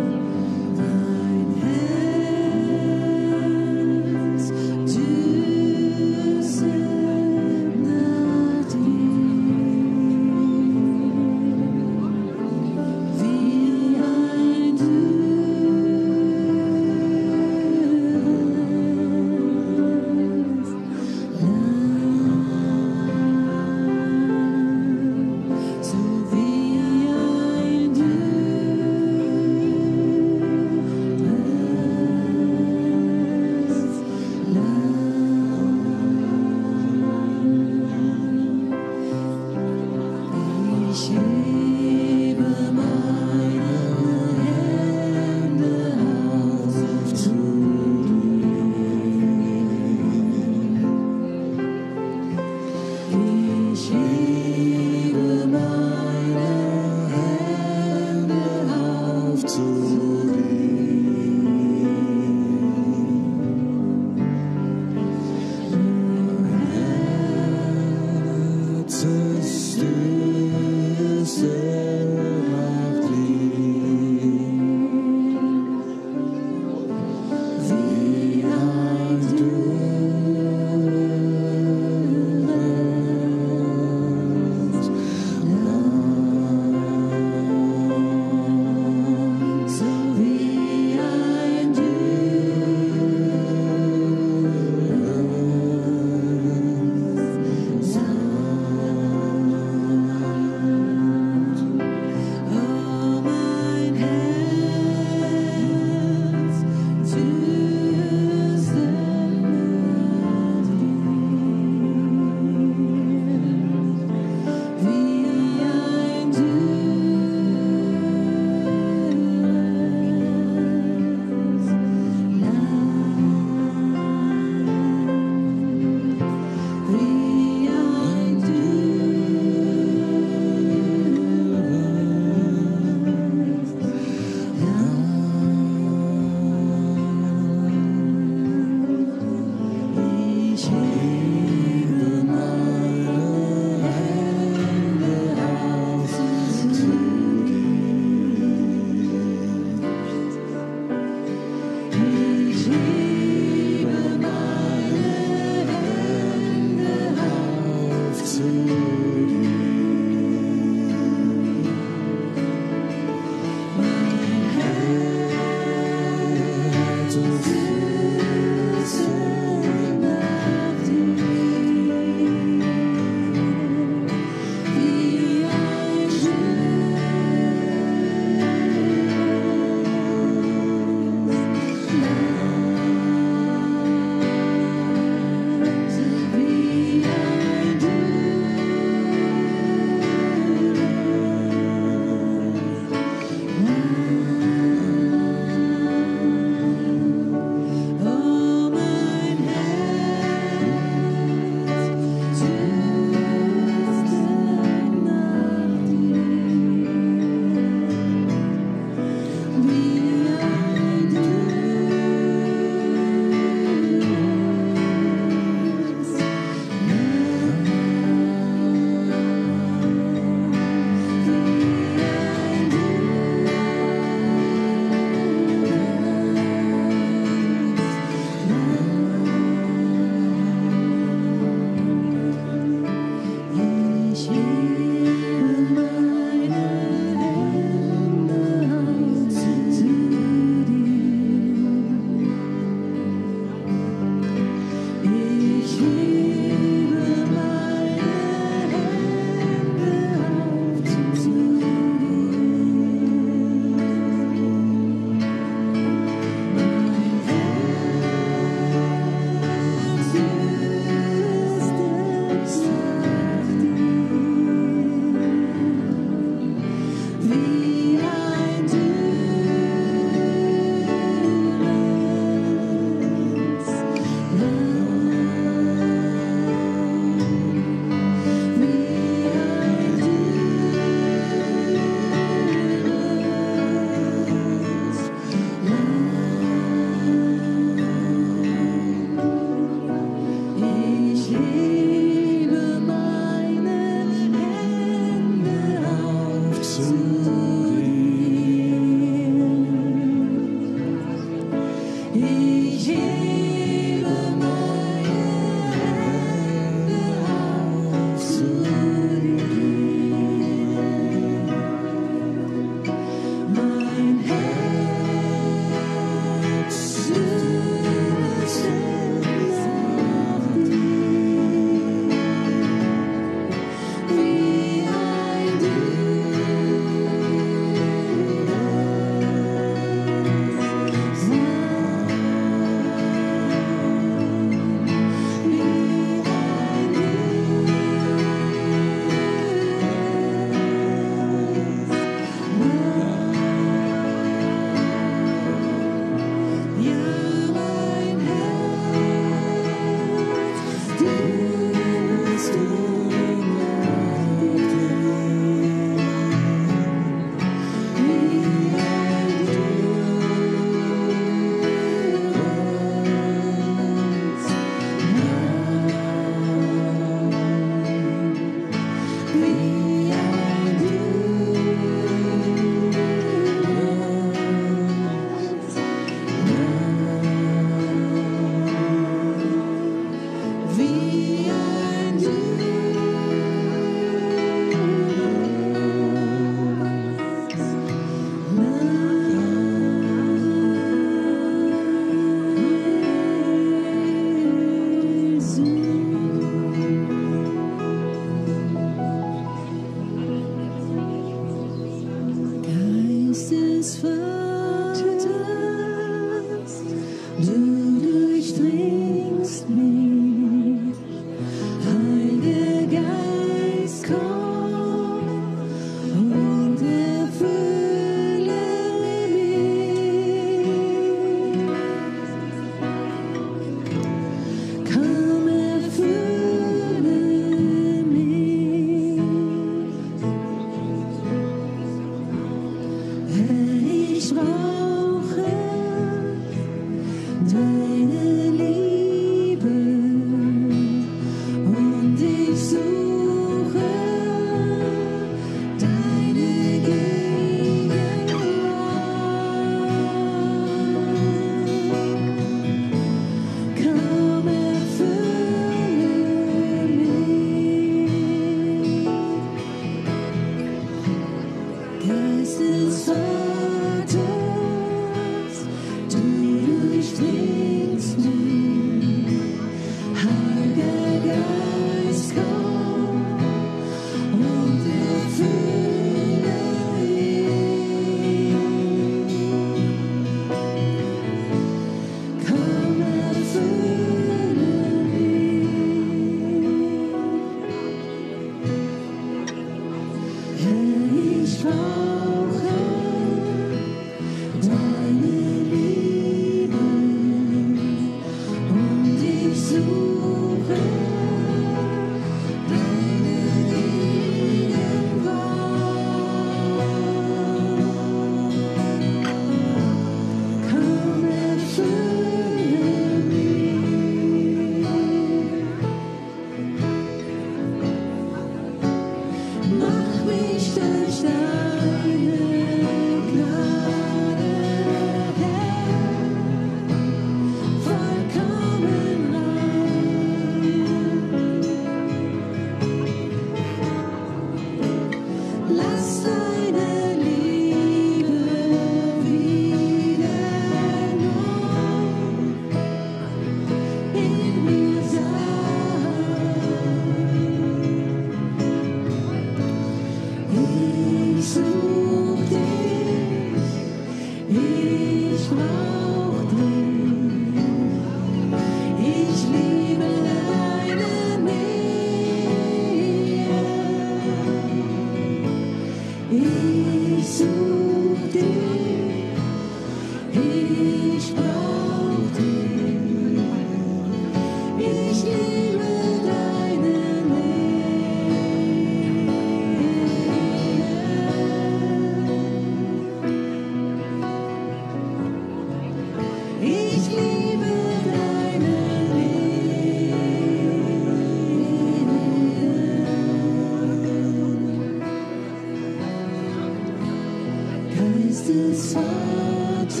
Geist des Vaters,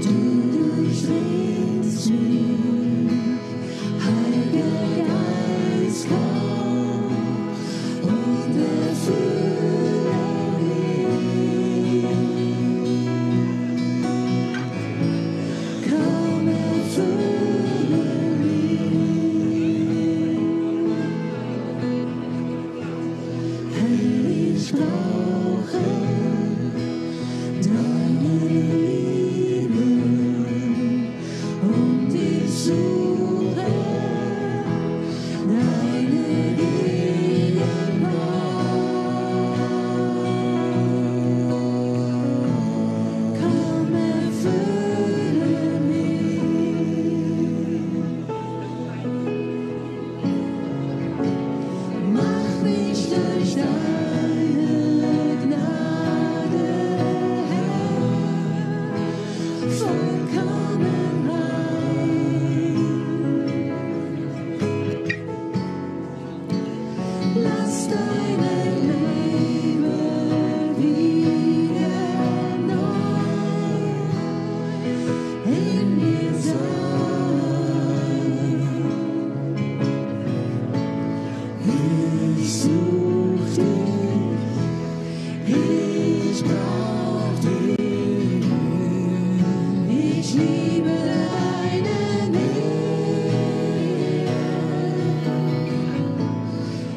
du durchdringst mich, Heiliger Geist, komm und erfülle mich. Komm, erfülle mich. Herr, ich brauche deine Liebe und ich suche deine Gegenwart. Komm, erfülle mich. Mach mich durch deine Gnade, Herr, vollkommen rein. Lass deine Liebe wieder neu in mir sein. Ich such dich, ich brauch dich, ich liebe deine Nähe.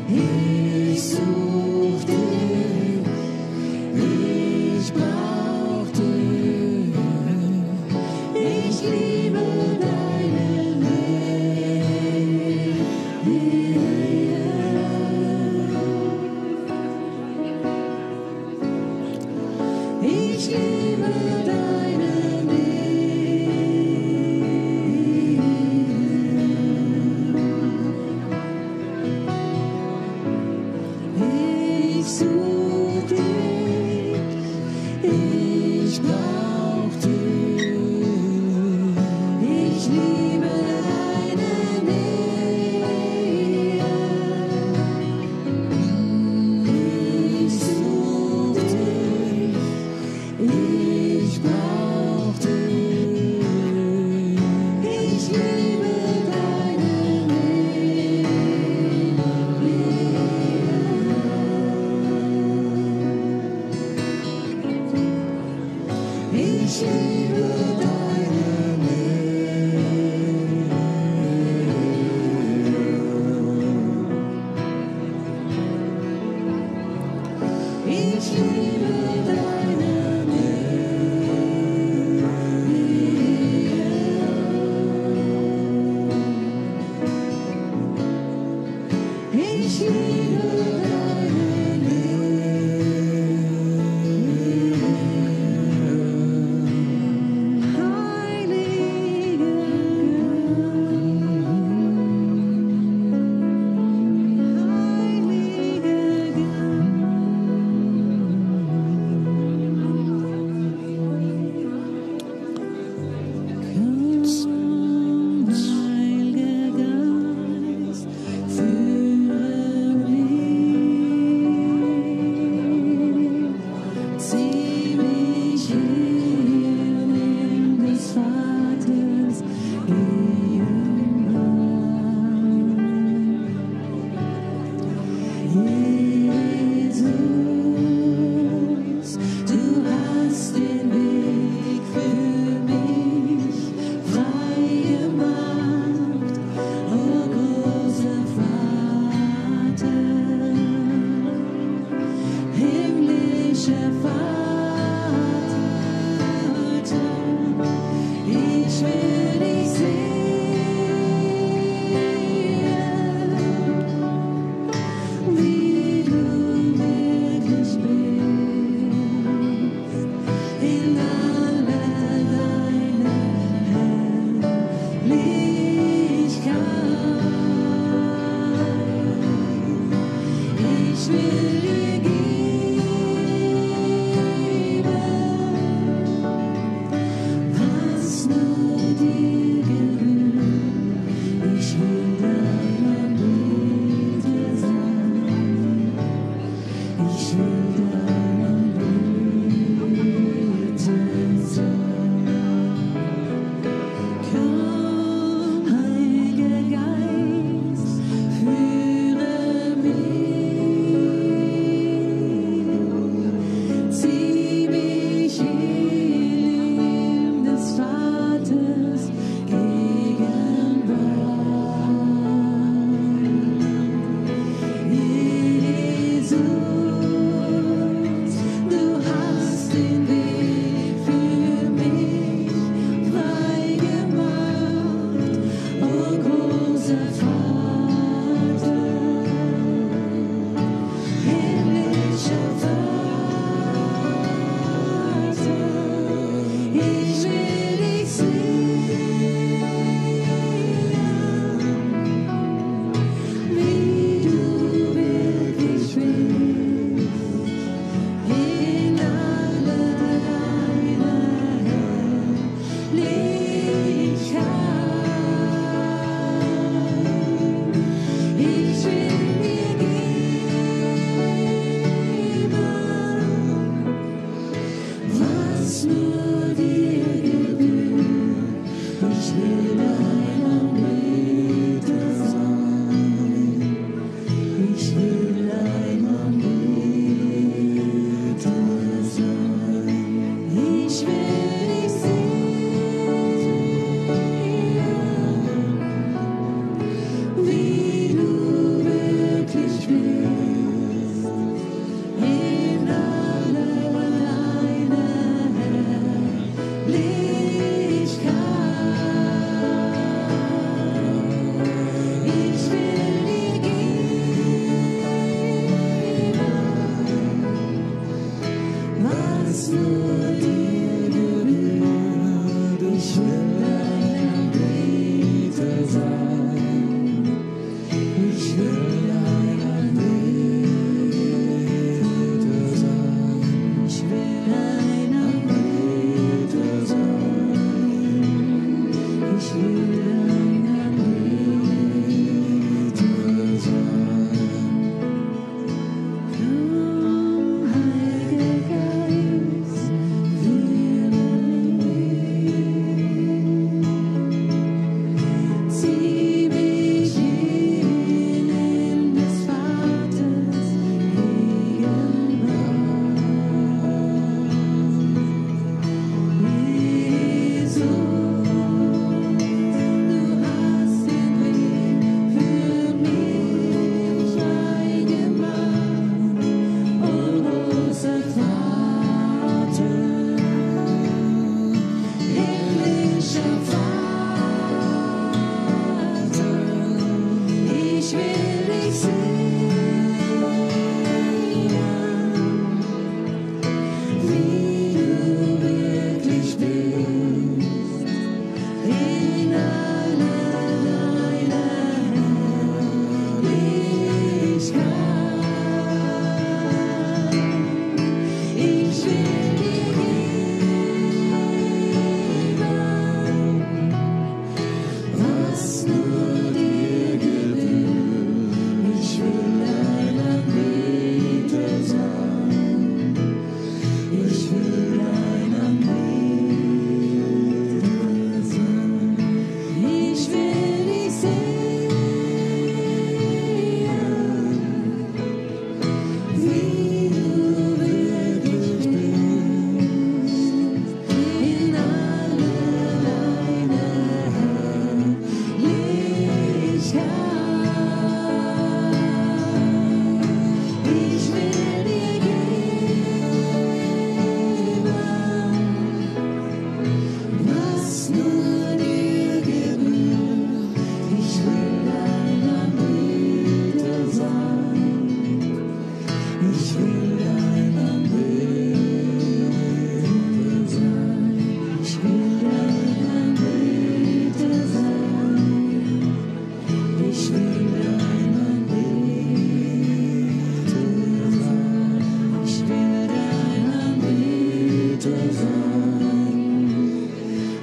Ich such dich, ich brauch dich, ich liebe deine Nähe. Ich liebe deine Nähe. Ich such dich, ich brauch dich, ich liebe deine Nähe. Ich such dich, ich brauch dich, ich liebe deine Nähe. Ich liebe deine Nähe. Ich liebe deine Nähe. Ich liebe deine Nähe. Heiliger Geist, führe mich. Ich will dich sehen, wie du wirklich bist, in aller deiner Herrlichkeit. Ich will dir geben, was nur dir gebührt. Ich will dein Anbeter sein. Ich will dein Anbeter sein. Ich will dich sehen, wie du wirklich bist, in aller deiner Herrlichkeit. Ich will dir geben, was nur dir gebührt. Ich will dein Anbeter sein. Ich will dein Anbeter sein. Ich will dein Anbeter sein. Ich will dein Anbeter sein. Ich will dein Anbeter sein.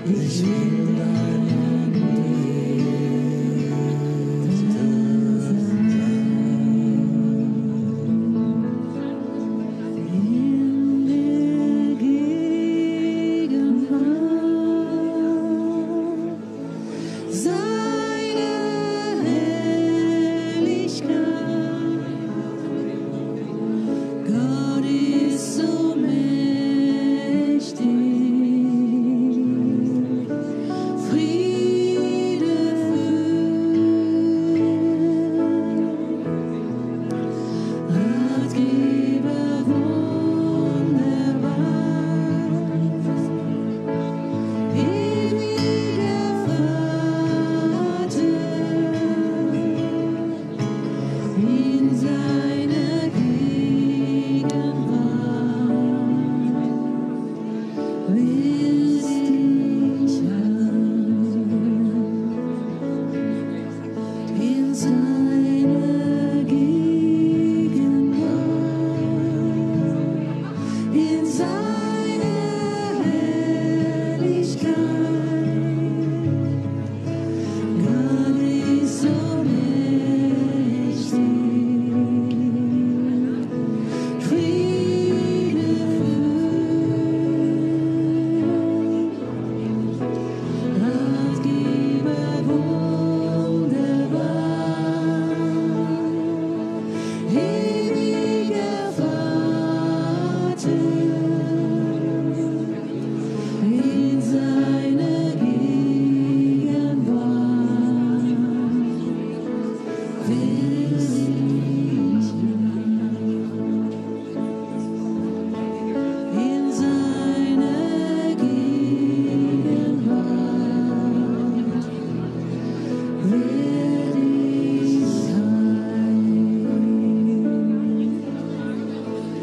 Ich will dein in der Gegenwart seiner Herrlichkeit. Gott ist so mächtig, Friede Ratgeber wunderbar, ewiger Vater, in seiner Gegenwart willst dich an, in seiner Gegenwart, in seiner Herrlichkeit. Gott ist so mächtig, Friede Ratgeber wunderbar, ewiger Vater, in seiner Gegenwart will ich in seiner Gegenwart werd ich sein,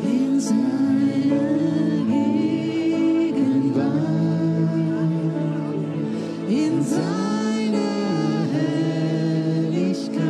in seiner Gegenwart, in seiner Herrlichkeit.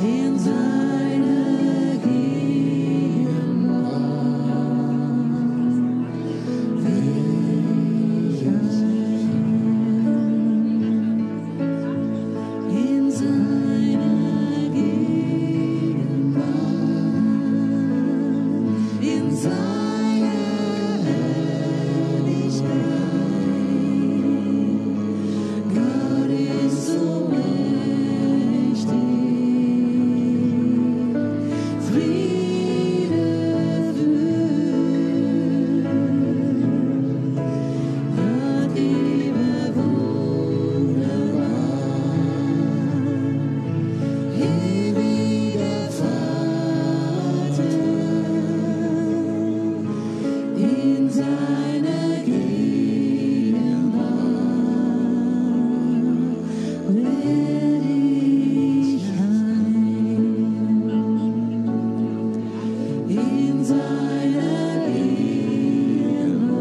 in seiner Gegenwart will ich in seiner Gegenwart, in seiner Herrlichkeit. Gott ist so mächtig, Friede führt, Ratgeber wunderbar, ewiger Vater, in seiner Gegenwart werd ich heim. In seiner Gegenwart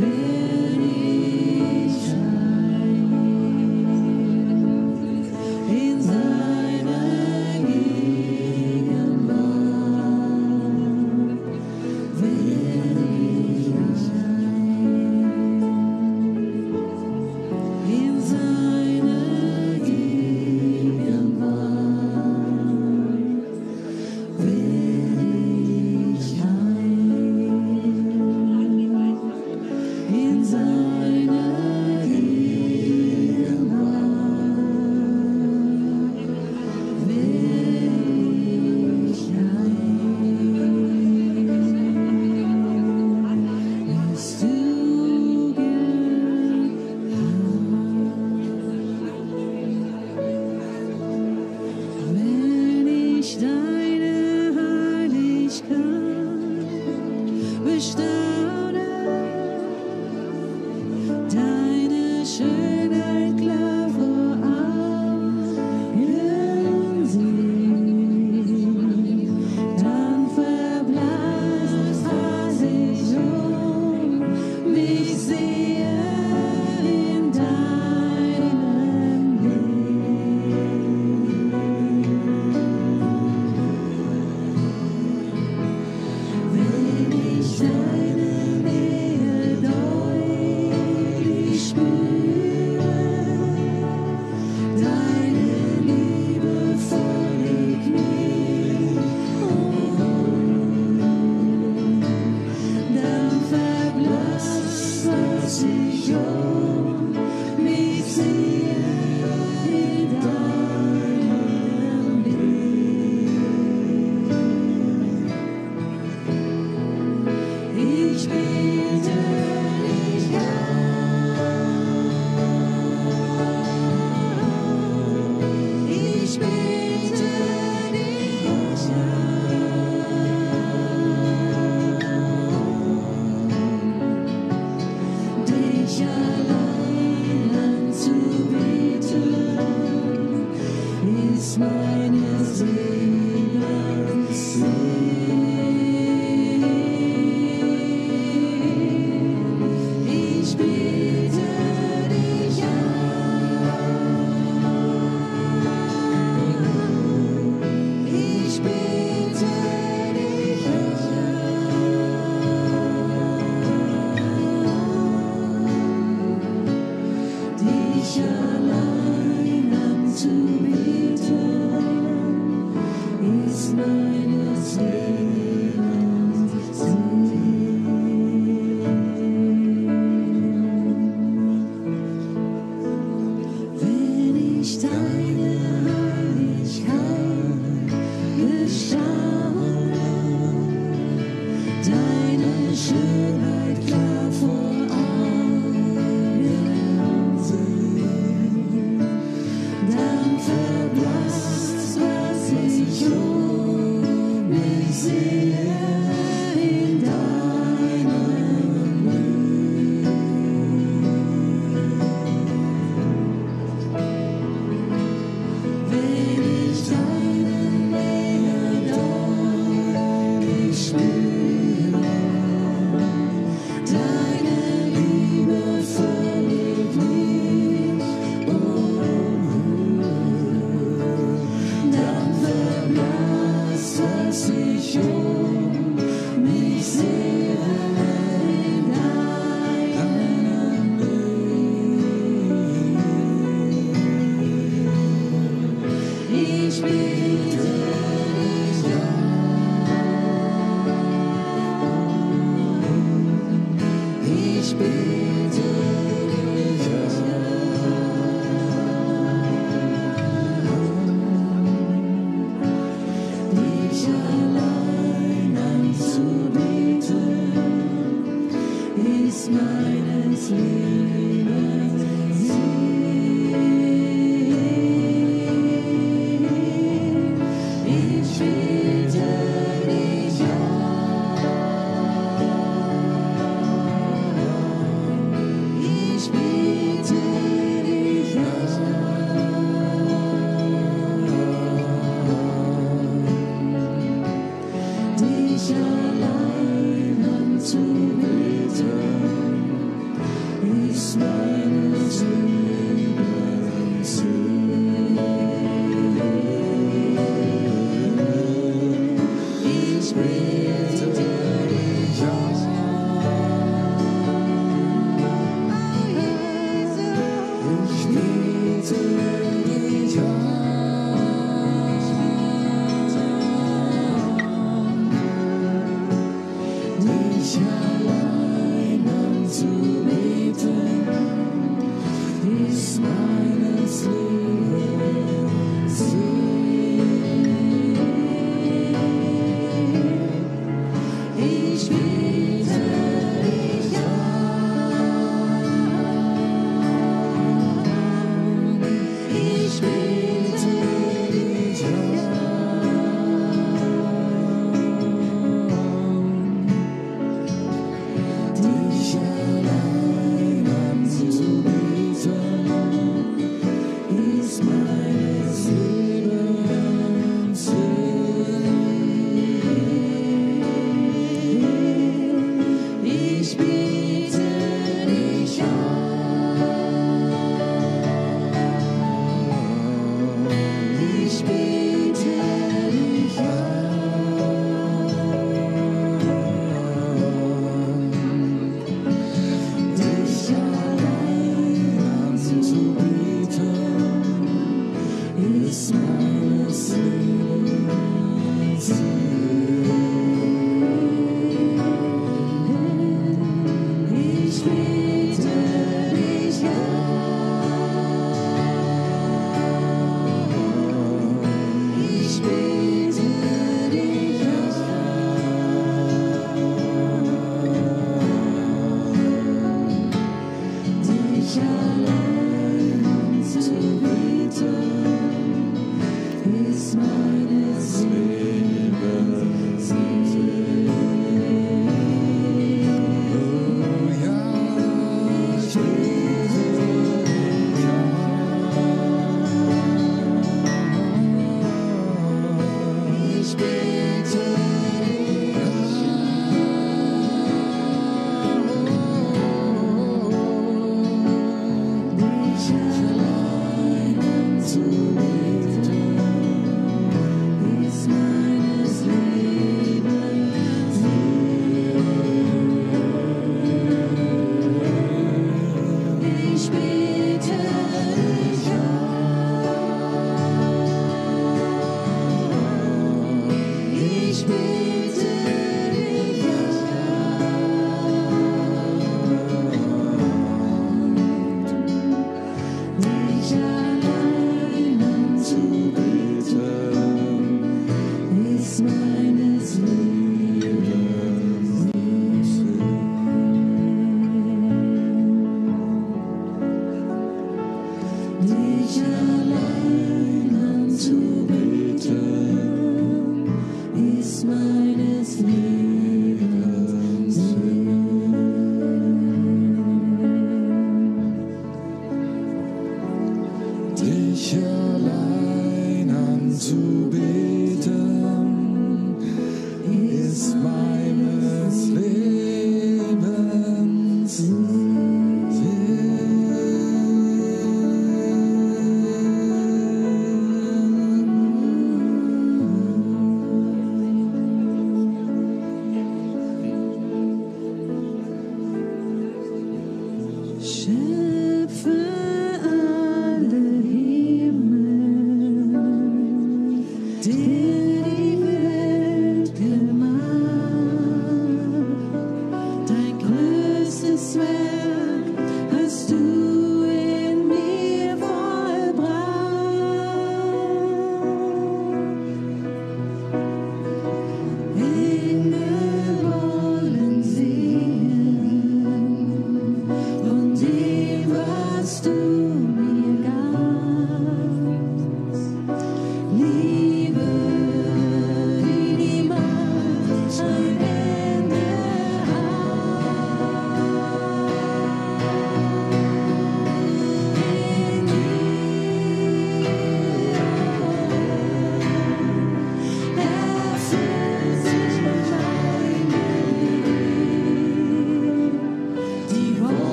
werd ich heim. In seiner Gegenwart werd ich heim. In seiner Gegenwart werd ich heim. In seiner Gegenwart werd ich heim. Bist du wenn ich deine Heiligkeit bestaune, deine Schönheit klar vor Augen sehe, dann verblasst, was ich mich sehe in deinem Blick. Wenn ich deine Nähe deutlich spüre, deine Liebe völlig mir, dann verblasst, was ich mich sehe in deinem Blick. Ich bitte dich an, ich bitte dich an, dich allein anzubeten, ist meines Lebens Sinn. Ich bitte dich an, ich bitte dich an, dich allein anzubeten, ist meines Lebens Ich bitte dich an. Ich bitte dich an. Dich allein anzubeten, ist meines Lebens Ziel. Ich bitte dich an. Ich bitte dich an. Dich allein anzubeten, ist meines Lebens Ziel. Ich bitte dich an. Ich bitte dich an. Dich allein anzubeten, ist meines Lebens Ziel. Ich bitte dich an. Ich bitte dich an. Dich allein anzubeten, ist meines Lebens Ziel. Ich bitte dich an. Ich bitte dich an. Dich allein anzubeten, ist meines Lebens Ziel. Ich bitte dich an. Ich bitte dich an. Dich allein anzubeten, ist mein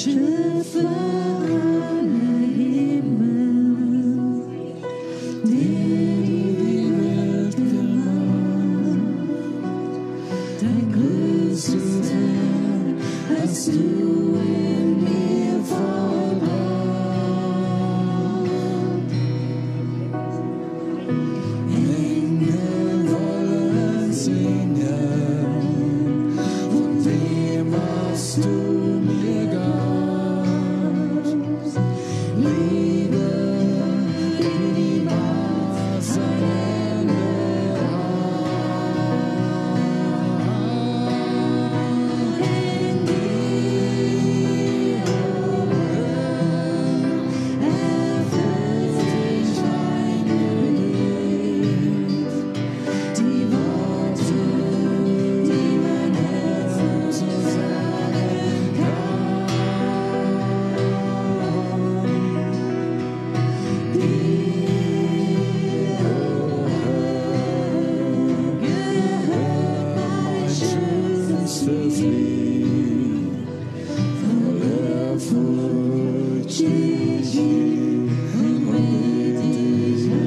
Schöpfer aller Himmel, der die Welt gemacht. Dein größtes Werk hast du in mir vollbracht. Engel wollen singen von dem, was du mir gabst. Liebe, die niemals ein Ende hat. In dir, erfüllt sich dein Gebet. Die Worte, die mein Herz nur so sagen kann. Gehört mein schönstes Lied, voller Furcht steh ich hier und bete dich an.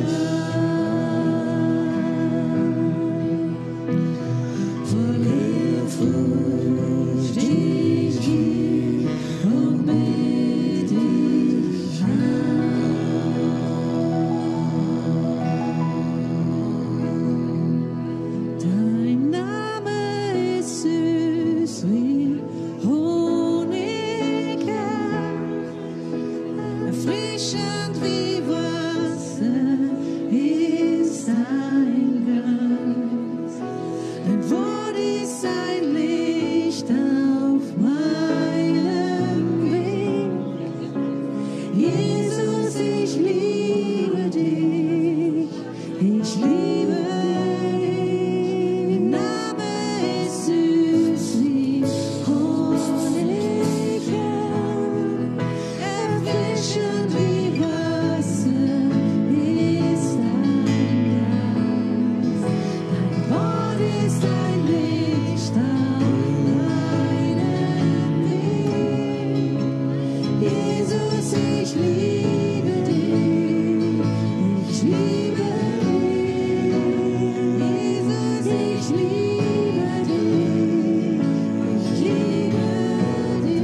Voller Furcht steh ich hier und bete dich an. Dein Name ist süß wie Honig, erfrischend wie Wasser ist dein Geist. Dein Wort ist ein Licht auf meinem Weg. Jesus, ich liebe dich, ich liebe dich. Dein Name ist süß wie Honig, erfrischend wie Wasser ist dein Geist. Dein Wort ist ein Licht auf meinem Weg. Jesus, ich liebe dich, ich liebe dich. Jesus, ich liebe dich, ich liebe dich.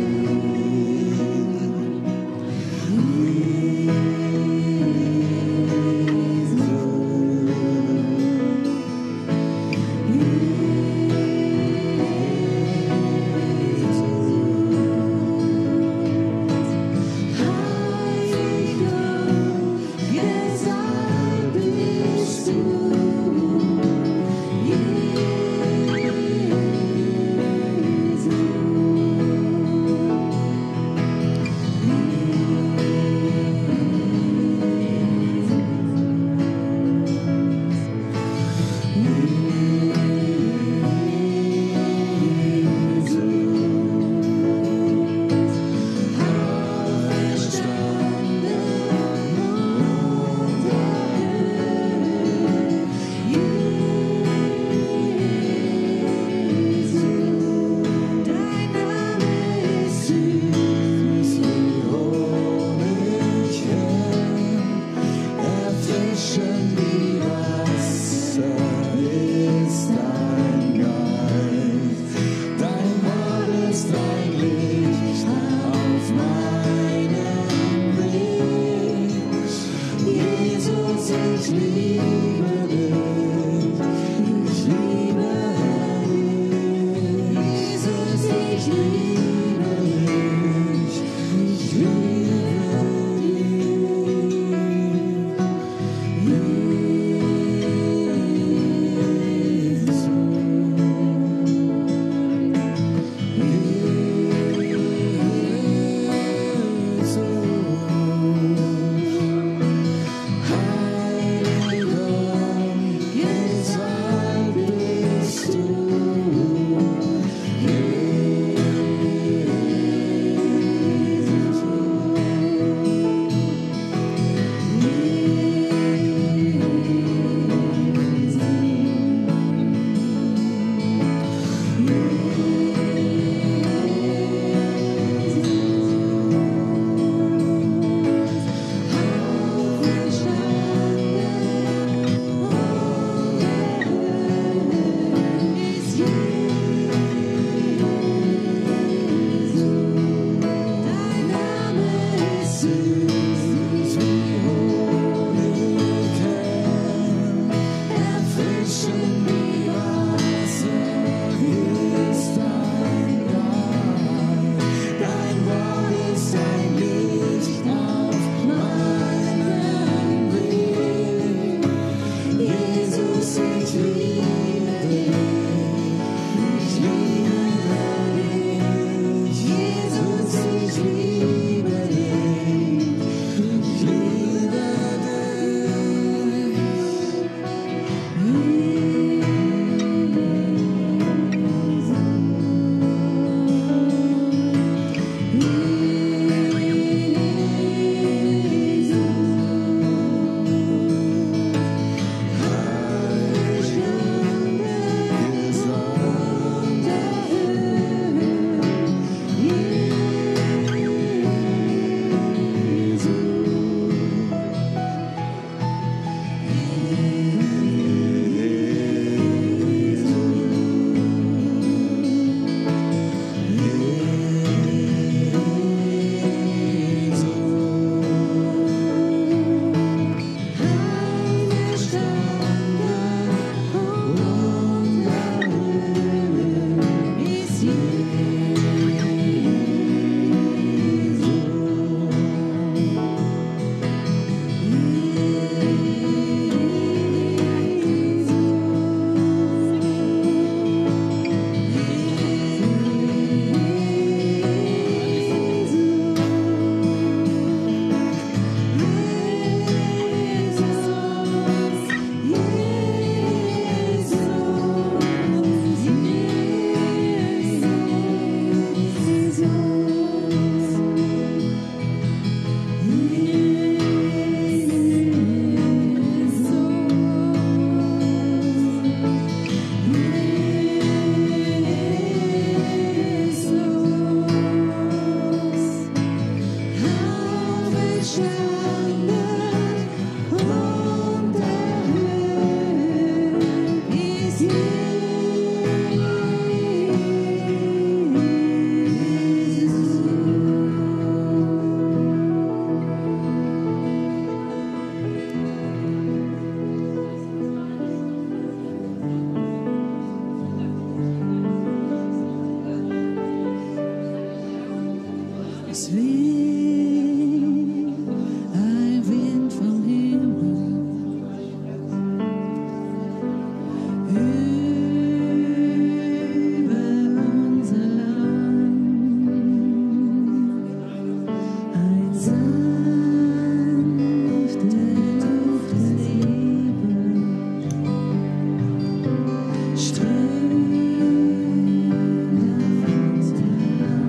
Es weht ein Wind vom Himmel über unser Land. Ein sanfter Duft der Liebe strömt auf unser Land.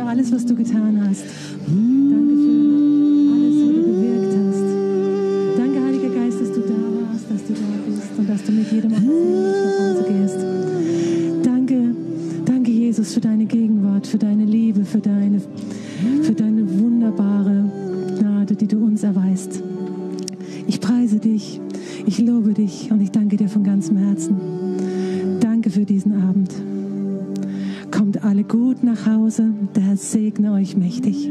für alles, was du getan hast. Danke für alles, was du gewirkt hast. Danke, Heiliger Geist, dass du da warst, dass du da bist und dass du mit jedem Einzelnen nach Hause gehst. Danke, danke, Jesus, für deine Gegenwart, für deine Liebe, für deine wunderbare Gnade, die du uns erweist. Ich preise dich, ich lobe dich und ich danke dir von ganzem Herzen. Danke für diesen Abend. Kommt alle gut nach Hause. Der Herr segne euch mächtig.